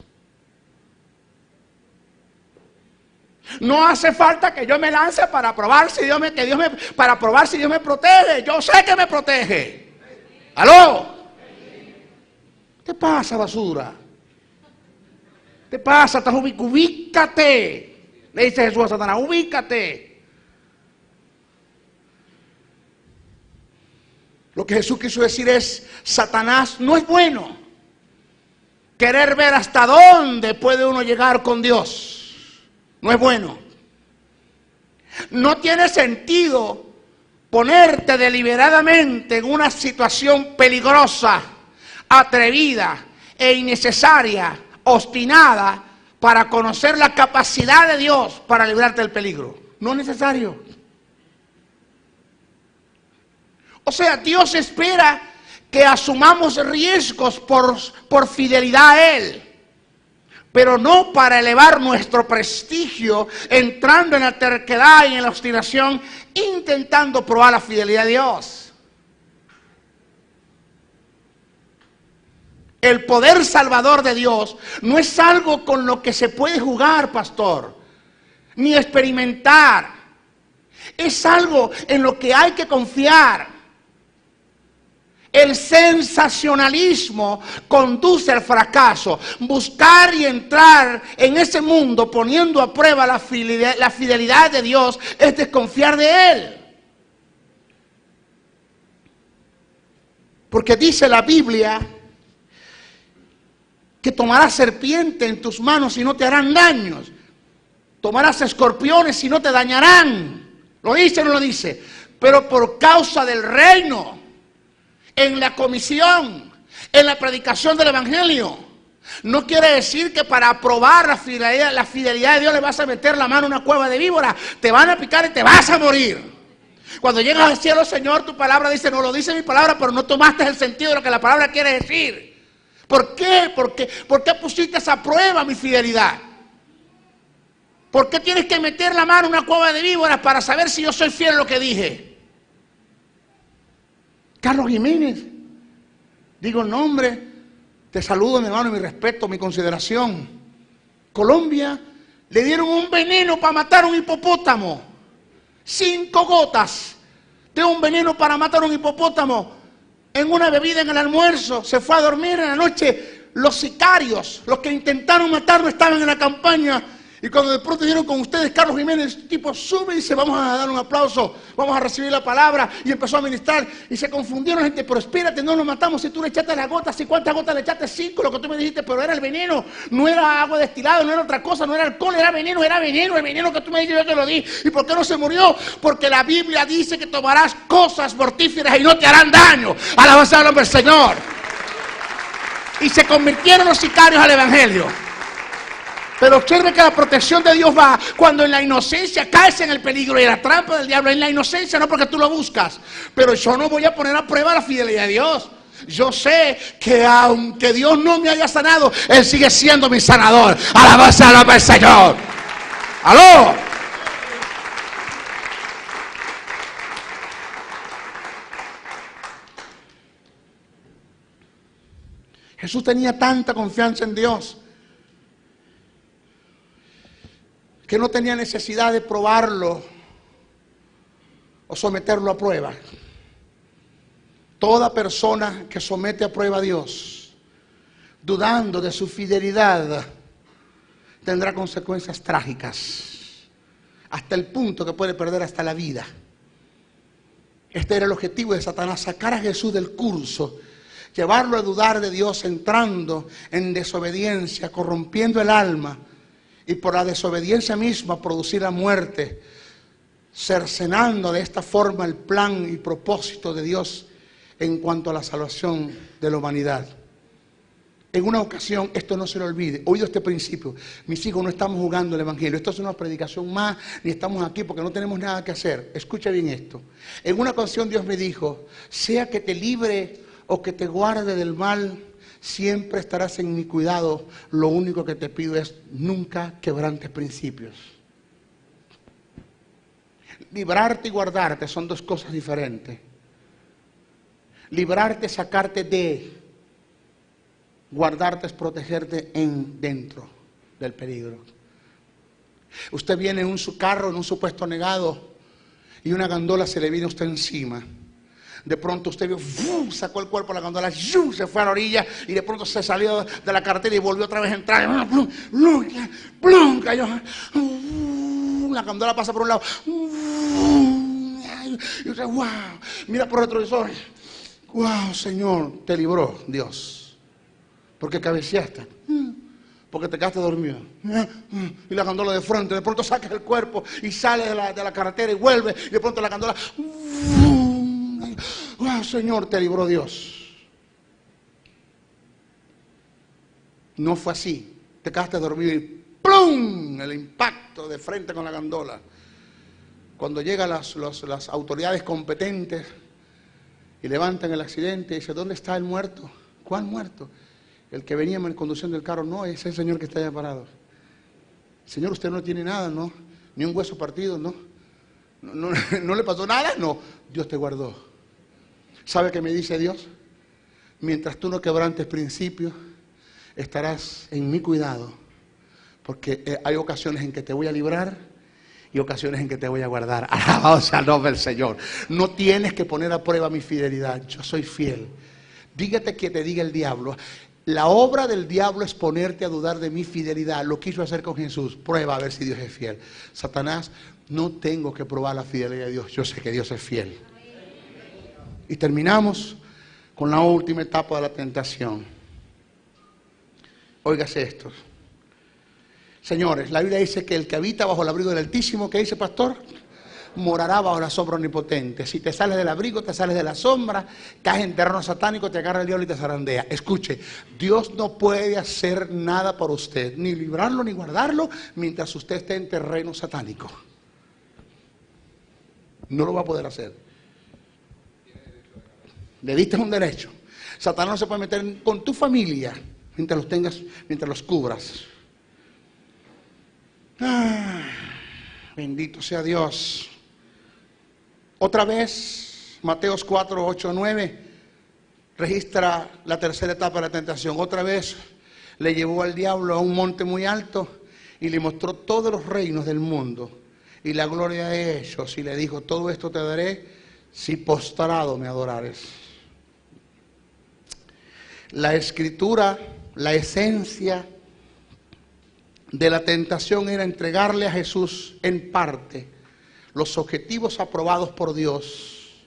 No hace falta que yo me lance para probar si Dios para probar si Dios me protege. Yo sé que me protege. ¿Aló? ¿Qué pasa, basura? ¿Qué pasa? Estás ubícate. Le dice Jesús a Satanás, ubícate. Lo que Jesús quiso decir es, Satanás no es bueno. Querer ver hasta dónde puede uno llegar con Dios. No es bueno. No tiene sentido ponerte deliberadamente en una situación peligrosa, atrevida e innecesaria, obstinada, para conocer la capacidad de Dios para librarte del peligro. No es necesario. O sea, Dios espera que asumamos riesgos por fidelidad a Él, pero no para elevar nuestro prestigio, entrando en la terquedad y en la obstinación, intentando probar la fidelidad de Dios. El poder salvador de Dios no es algo con lo que se puede jugar, pastor, ni experimentar. Es algo en lo que hay que confiar. El sensacionalismo conduce al fracaso. Buscar y entrar en ese mundo poniendo a prueba la fidelidad de Dios es desconfiar de Él. Porque dice la Biblia que tomarás serpiente en tus manos y no te harán daños. Tomarás escorpiones y no te dañarán. ¿Lo dice o no lo dice? Pero por causa del reino, en la comisión, en la predicación del evangelio, no quiere decir que para aprobar la fidelidad de Dios le vas a meter la mano en una cueva de víboras. Te van a picar y te vas a morir. Cuando llegas al cielo, Señor, tu palabra dice, no lo dice mi palabra, pero no tomaste el sentido de lo que la palabra quiere decir. ¿Por qué? ¿Por qué pusiste a prueba mi fidelidad? ¿Por qué tienes que meter la mano en una cueva de víboras para saber si yo soy fiel a lo que dije? Carlos Jiménez, digo el nombre, te saludo, mi hermano, y mi respeto, mi consideración. Colombia, le dieron un veneno para matar a un hipopótamo. 5 gotas de un veneno para matar a un hipopótamo en una bebida en el almuerzo. Se fue a dormir en la noche. Los sicarios, los que intentaron matarlo, estaban en la campaña. Y cuando de pronto dieron con ustedes, Carlos Jiménez, el tipo sube y dice, vamos a dar un aplauso, vamos a recibir la palabra, y empezó a ministrar, y se confundieron gente, pero espérate, no nos matamos, si tú le echaste las gotas, ¿y cuántas gotas le echaste? 5, lo que tú me dijiste, pero era el veneno, no era agua destilada, no era otra cosa, no era alcohol, era veneno, el veneno que tú me dijiste, yo te lo di. ¿Y por qué no se murió? Porque la Biblia dice que tomarás cosas mortíferas y no te harán daño. Alabanza al nombre del Señor. Y se convirtieron los sicarios al evangelio. Pero observe que la protección de Dios va cuando en la inocencia caes en el peligro y la trampa del diablo. En la inocencia, no porque tú lo buscas. Pero yo no voy a poner a prueba la fidelidad de Dios. Yo sé que aunque Dios no me haya sanado, Él sigue siendo mi sanador. Alabanza al nombre del Señor. ¡Aló! Jesús tenía tanta confianza en Dios que no tenía necesidad de probarlo o someterlo a prueba. Toda persona que somete a prueba a Dios, dudando de su fidelidad, tendrá consecuencias trágicas, hasta el punto que puede perder hasta la vida. Este era el objetivo de Satanás, sacar a Jesús del curso, llevarlo a dudar de Dios, entrando en desobediencia, corrompiendo el alma, y por la desobediencia misma producir la muerte, cercenando de esta forma el plan y propósito de Dios en cuanto a la salvación de la humanidad. En una ocasión, esto no se lo olvide, oído este principio: mis hijos, no estamos jugando el evangelio, esto es una predicación más, ni estamos aquí porque no tenemos nada que hacer. Escucha bien esto. En una ocasión Dios me dijo: sea que te libre o que te guarde del mal, siempre estarás en mi cuidado. Lo único que te pido es nunca quebrantes principios. Librarte y guardarte son dos cosas diferentes. Librarte es sacarte de, guardarte es protegerte dentro del peligro. Usted viene en su carro, en un supuesto negado, y una gandola se le viene a usted encima. De pronto usted vio, sacó el cuerpo de la gandola, se fue a la orilla y de pronto se salió de la carretera y volvió otra vez a entrar. Cayó. La gandola pasa por un lado. Y usted, wow, mira por el retrovisor. Wow, Señor, te libró Dios. Porque cabeceaste. Porque te quedaste dormido. Y la gandola de frente, de pronto sacas el cuerpo y sales de la carretera y vuelve. Y de pronto la gandola. Wow, Señor, te libró Dios. No fue así. Te quedaste dormido y ¡plum! El impacto de frente con la gandola. Cuando llegan las autoridades competentes y levantan el accidente y dicen: ¿dónde está el muerto? ¿Cuál muerto? El que venía conduciendo el carro. No, es el señor que está allá parado. Señor, usted no tiene nada, ¿no? Ni un hueso partido, ¿no? No le pasó nada, no. Dios te guardó. ¿Sabe qué me dice Dios? Mientras tú no quebrantes principios, estarás en mi cuidado. Porque hay ocasiones en que te voy a librar y ocasiones en que te voy a guardar. Alabado sea el nombre del Señor. No tienes que poner a prueba mi fidelidad. Yo soy fiel. Dígate que te diga el diablo. La obra del diablo es ponerte a dudar de mi fidelidad. Lo quiso hacer con Jesús. Prueba a ver si Dios es fiel. Satanás, no tengo que probar la fidelidad de Dios. Yo sé que Dios es fiel. Y terminamos con la última etapa de la tentación. Óigase esto. Señores, la Biblia dice que el que habita bajo el abrigo del Altísimo, ¿qué dice, pastor? Morará bajo la sombra omnipotente. Si te sales del abrigo, te sales de la sombra, caes en terreno satánico, te agarra el diablo y te zarandea. Escuche, Dios no puede hacer nada por usted, ni librarlo ni guardarlo, mientras usted esté en terreno satánico. No lo va a poder hacer. Le diste un derecho. Satanás no se puede meter con tu familia mientras los tengas, mientras los cubras. Bendito sea Dios. Otra vez, Mateos 4, 8, 9 registra la tercera etapa de la tentación. Otra vez le llevó al diablo a un monte muy alto y le mostró todos los reinos del mundo y la gloria de ellos, y le dijo: todo esto te daré si postrado me adorares. La escritura, la esencia de la tentación era entregarle a Jesús en parte los objetivos aprobados por Dios,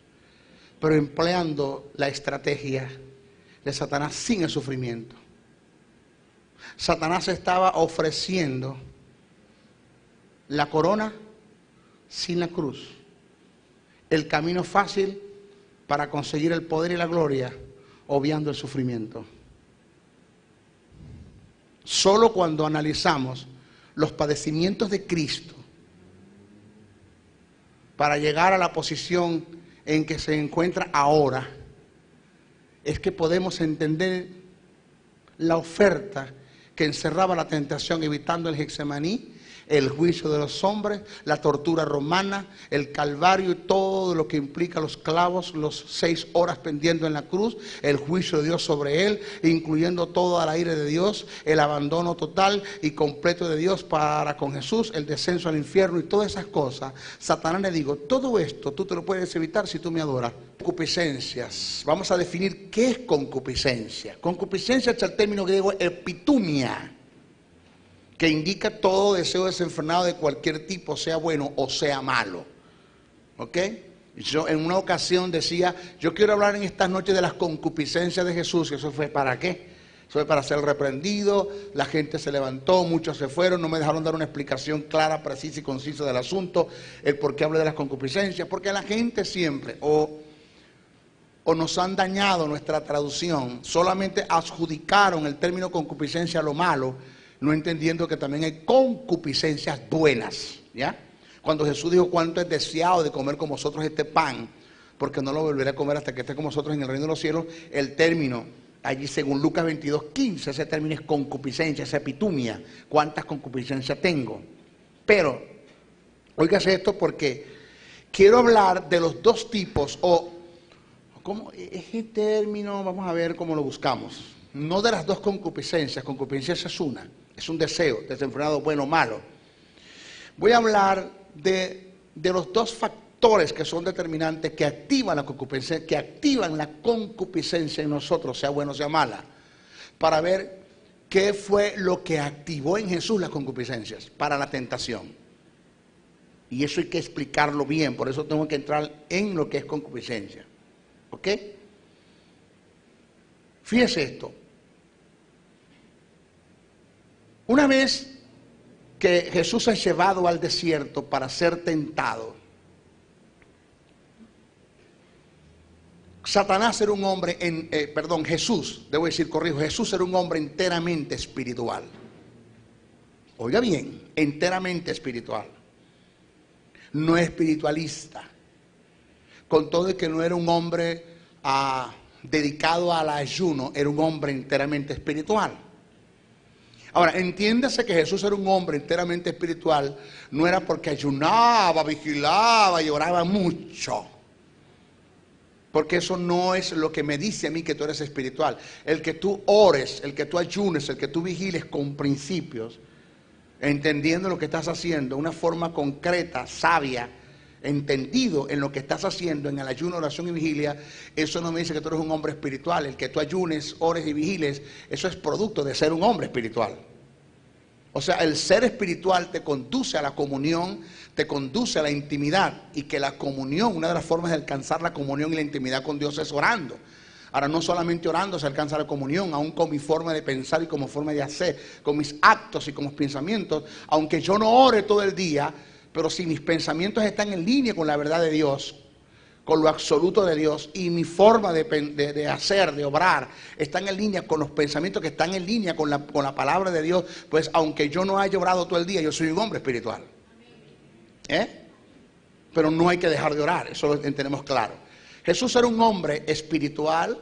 pero empleando la estrategia de Satanás sin el sufrimiento. Satanás estaba ofreciendo la corona sin la cruz, el camino fácil para conseguir el poder y la gloria, obviando el sufrimiento. Solo cuando analizamos los padecimientos de Cristo para llegar a la posición en que se encuentra ahora, es que podemos entender la oferta que encerraba la tentación, evitando el Getsemaní, el juicio de los hombres, la tortura romana, el Calvario y todo lo que implica los clavos, los 6 horas pendiendo en la cruz, el juicio de Dios sobre él, incluyendo toda la ira de Dios, el abandono total y completo de Dios para con Jesús, el descenso al infierno y todas esas cosas. Satanás le digo, todo esto tú te lo puedes evitar si tú me adoras. Concupiscencias. Vamos a definir qué es concupiscencia. Concupiscencia es el término griego epitumia, que indica todo deseo desenfrenado de cualquier tipo, sea bueno o sea malo. ¿Ok? Yo en una ocasión decía, yo quiero hablar en estas noches de las concupiscencias de Jesús. ¿Eso fue para qué? Eso fue para ser reprendido. La gente se levantó, muchos se fueron, no me dejaron dar una explicación clara, precisa y concisa del asunto, el por qué hablo de las concupiscencias. Porque la gente siempre, o nos han dañado nuestra traducción, solamente adjudicaron el término concupiscencia a lo malo, no entendiendo que también hay concupiscencias buenas, ¿ya? Cuando Jesús dijo, cuánto es deseado de comer con vosotros este pan, porque no lo volveré a comer hasta que esté con vosotros en el reino de los cielos, el término, allí según Lucas 22:15, ese término es concupiscencia, esa epitumia, cuántas concupiscencias tengo. Pero, óigase esto porque quiero hablar de los dos tipos, o, ¿cómo? Ese término, vamos a ver cómo lo buscamos. No de las dos concupiscencias, concupiscencia es una. Es un deseo desenfrenado, bueno o malo. Voy a hablar de los dos factores que son determinantes, que activan la concupiscencia, que activan la concupiscencia en nosotros, sea buena o sea mala, para ver qué fue lo que activó en Jesús las concupiscencias para la tentación. Y eso hay que explicarlo bien, por eso tengo que entrar en lo que es concupiscencia. ¿Ok? Fíjese esto. Una vez que Jesús es llevado al desierto para ser tentado, Satanás era un hombre, Jesús, debo decir, corrijo, Jesús era un hombre enteramente espiritual. Oiga bien, enteramente espiritual. No espiritualista. Con todo el que no era un hombre dedicado al ayuno, era un hombre enteramente espiritual. Ahora, entiéndase que Jesús era un hombre enteramente espiritual, no era porque ayunaba, vigilaba y oraba mucho. Porque eso no es lo que me dice a mí que tú eres espiritual. El que tú ores, el que tú ayunes, el que tú vigiles con principios, entendiendo lo que estás haciendo, una forma concreta, sabia, entendido en lo que estás haciendo en el ayuno, oración y vigilia, eso no me dice que tú eres un hombre espiritual. El que tú ayunes, ores y vigiles, eso es producto de ser un hombre espiritual. O sea, el ser espiritual te conduce a la comunión, te conduce a la intimidad, y que la comunión, una de las formas de alcanzar la comunión y la intimidad con Dios es orando. Ahora, no solamente orando se alcanza la comunión, aún con mi forma de pensar y como forma de hacer, con mis actos y con mis pensamientos, aunque yo no ore todo el día, pero si mis pensamientos están en línea con la verdad de Dios, con lo absoluto de Dios, y mi forma de hacer, de obrar, están en línea con los pensamientos que están en línea con la palabra de Dios, pues aunque yo no haya orado todo el día, yo soy un hombre espiritual. Pero no hay que dejar de orar, eso lo tenemos claro. Jesús era un hombre espiritual,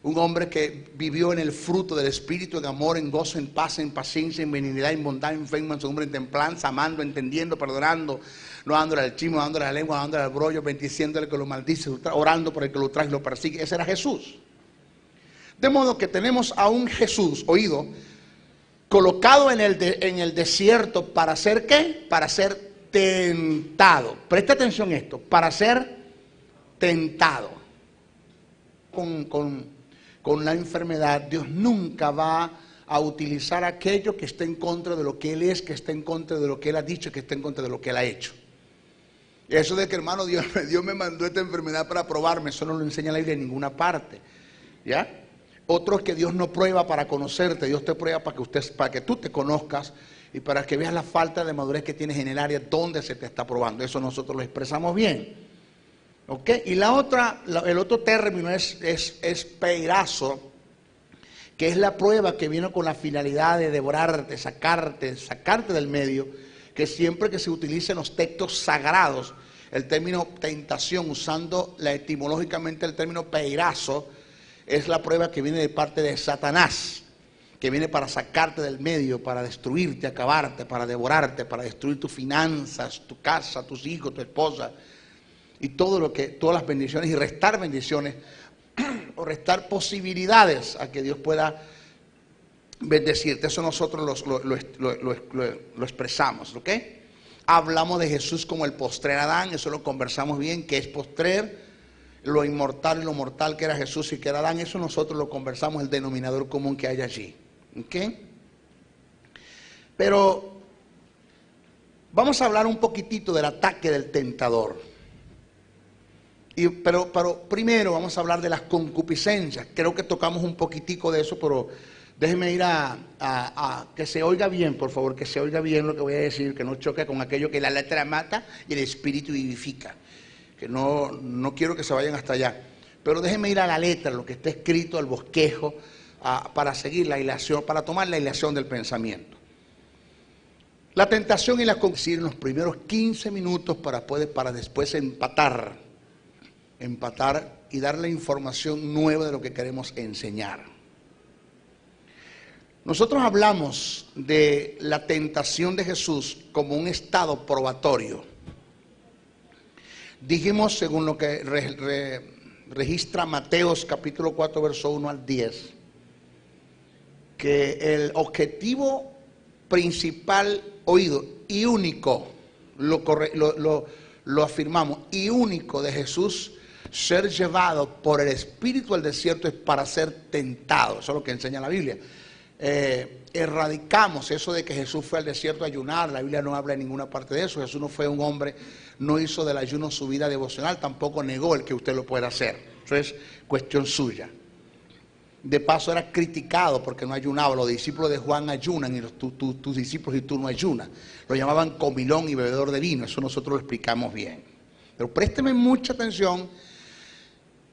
un hombre que vivió en el fruto del Espíritu, en amor, en gozo, en paz, en paciencia, en benignidad, en bondad, en fe, en mansedumbre, en templanza, amando, entendiendo, perdonando, no dándole al chisme, dándole a la lengua, dándole al brollo, bendiciéndole que lo maldice, orando por el que lo trae y lo persigue. Ese era Jesús. De modo que tenemos a un Jesús, oído, colocado en el desierto para ser ¿qué? Para ser tentado. Presta atención a esto, para ser tentado. Con la enfermedad, Dios nunca va a utilizar aquello que esté en contra de lo que Él es, que esté en contra de lo que Él ha dicho, que esté en contra de lo que Él ha hecho. Eso de que, hermano, Dios me mandó esta enfermedad para probarme, eso no lo enseña la Biblia en ninguna parte. ¿Ya? Otro es que Dios no prueba para conocerte, Dios te prueba para que tú te conozcas y para que veas la falta de madurez que tienes en el área donde se te está probando. Eso nosotros lo expresamos bien. ¿Ok? Y el otro término es peirazo, que es la prueba que viene con la finalidad de devorarte, sacarte del medio, que siempre que se utiliza en los textos sagrados, el término tentación, usando etimológicamente el término peirazo, es la prueba que viene de parte de Satanás, que viene para sacarte del medio, para destruirte, acabarte, para devorarte, para destruir tus finanzas, tu casa, tus hijos, tu esposa, y todas las bendiciones, y restar bendiciones, o restar posibilidades a que Dios pueda bendecirte. Eso nosotros lo expresamos, ¿ok? Hablamos de Jesús como el postrer Adán, eso lo conversamos bien, que es postrer, lo inmortal y lo mortal que era Jesús y que era Adán, eso nosotros lo conversamos, el denominador común que hay allí, ¿ok? Pero vamos a hablar un poquitito del ataque del tentador. Pero primero vamos a hablar de las concupiscencias. Creo que tocamos un poquitico de eso, pero déjeme ir a que se oiga bien, por favor, que se oiga bien lo que voy a decir, que no choque con aquello que la letra mata y el espíritu vivifica. Que no quiero que se vayan hasta allá. Pero déjeme ir a la letra, lo que está escrito, al bosquejo, para seguir la hilación, para tomar la hilación del pensamiento. La tentación y la concupiscencia en los primeros 15 minutos para después empatar y darle información nueva de lo que queremos enseñar. Nosotros hablamos de la tentación de Jesús como un estado probatorio. Dijimos, según lo que registra Mateos capítulo 4, verso 1 al 10, que el objetivo principal, oído, y único, lo afirmamos, y único de Jesús ser llevado por el Espíritu al desierto es para ser tentado. Eso es lo que enseña la Biblia. Erradicamos eso de que Jesús fue al desierto a ayunar. La Biblia no habla en ninguna parte de eso. Jesús no fue un hombre, no hizo del ayuno su vida devocional, tampoco negó el que usted lo pueda hacer. Eso es cuestión suya. De paso era criticado porque no ayunaba. Los discípulos de Juan ayunan y tus discípulos y tú no ayunas. Lo llamaban comilón y bebedor de vino. Eso nosotros lo explicamos bien. Pero présteme mucha atención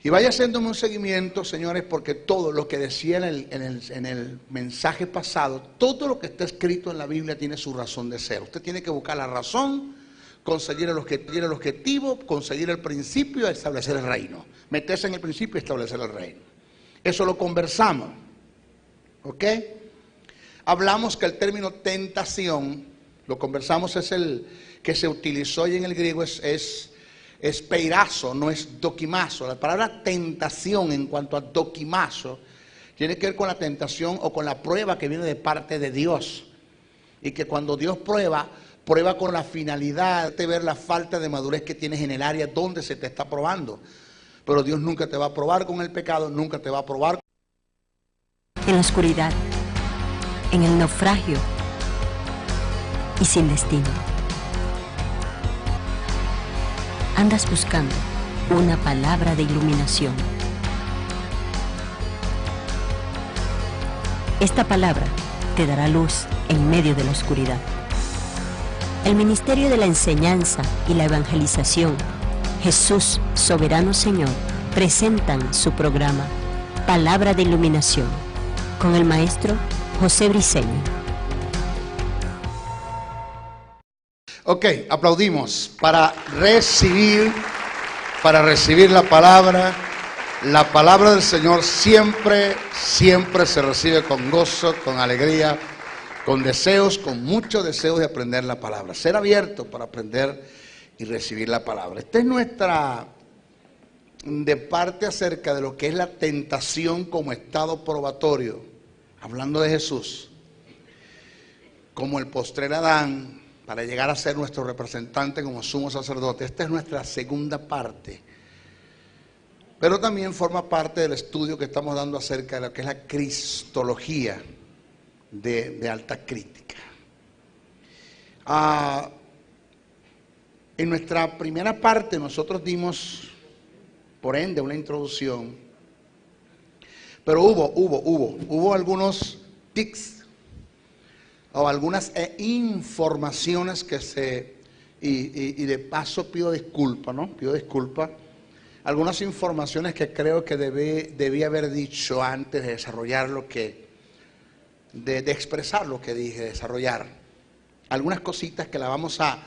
y vaya haciéndome un seguimiento, señores, porque todo lo que decía en el mensaje pasado, todo lo que está escrito en la Biblia tiene su razón de ser. Usted tiene que buscar la razón, conseguir el objetivo, conseguir el principio y establecer el reino. Meterse en el principio y establecer el reino. Eso lo conversamos, ¿ok? Hablamos que el término tentación, lo conversamos, es el que se utilizó y en el griego es peirazo, no es doquimazo. La palabra tentación en cuanto a doquimazo tiene que ver con la tentación o con la prueba que viene de parte de Dios. Y que cuando Dios prueba con la finalidad de ver la falta de madurez que tienes en el área donde se te está probando. Pero Dios nunca te va a probar con el pecado, nunca te va a probar en la oscuridad, en el naufragio y sin destino. Andas buscando una palabra de iluminación. Esta palabra te dará luz en medio de la oscuridad. El Ministerio de la Enseñanza y la Evangelización, Jesús, Soberano Señor, presentan su programa Palabra de Iluminación con el maestro José Briceño. Ok, aplaudimos para recibir la palabra. La palabra del Señor siempre se recibe con gozo, con alegría, con deseos, con muchos deseos de aprender la palabra. Ser abierto para aprender y recibir la palabra. Esta es nuestra de parte acerca de lo que es la tentación como estado probatorio, hablando de Jesús, como el postrer Adán, para llegar a ser nuestro representante como sumo sacerdote. Esta es nuestra segunda parte, pero también forma parte del estudio que estamos dando acerca de lo que es la cristología de alta crítica. En nuestra primera parte nosotros dimos, por ende, una introducción, pero hubo algunos tics o algunas informaciones que y de paso pido disculpas, ¿no? Pido disculpas algunas informaciones que creo que debí haber dicho antes de desarrollar de expresar lo que dije, desarrollar. Algunas cositas que las vamos a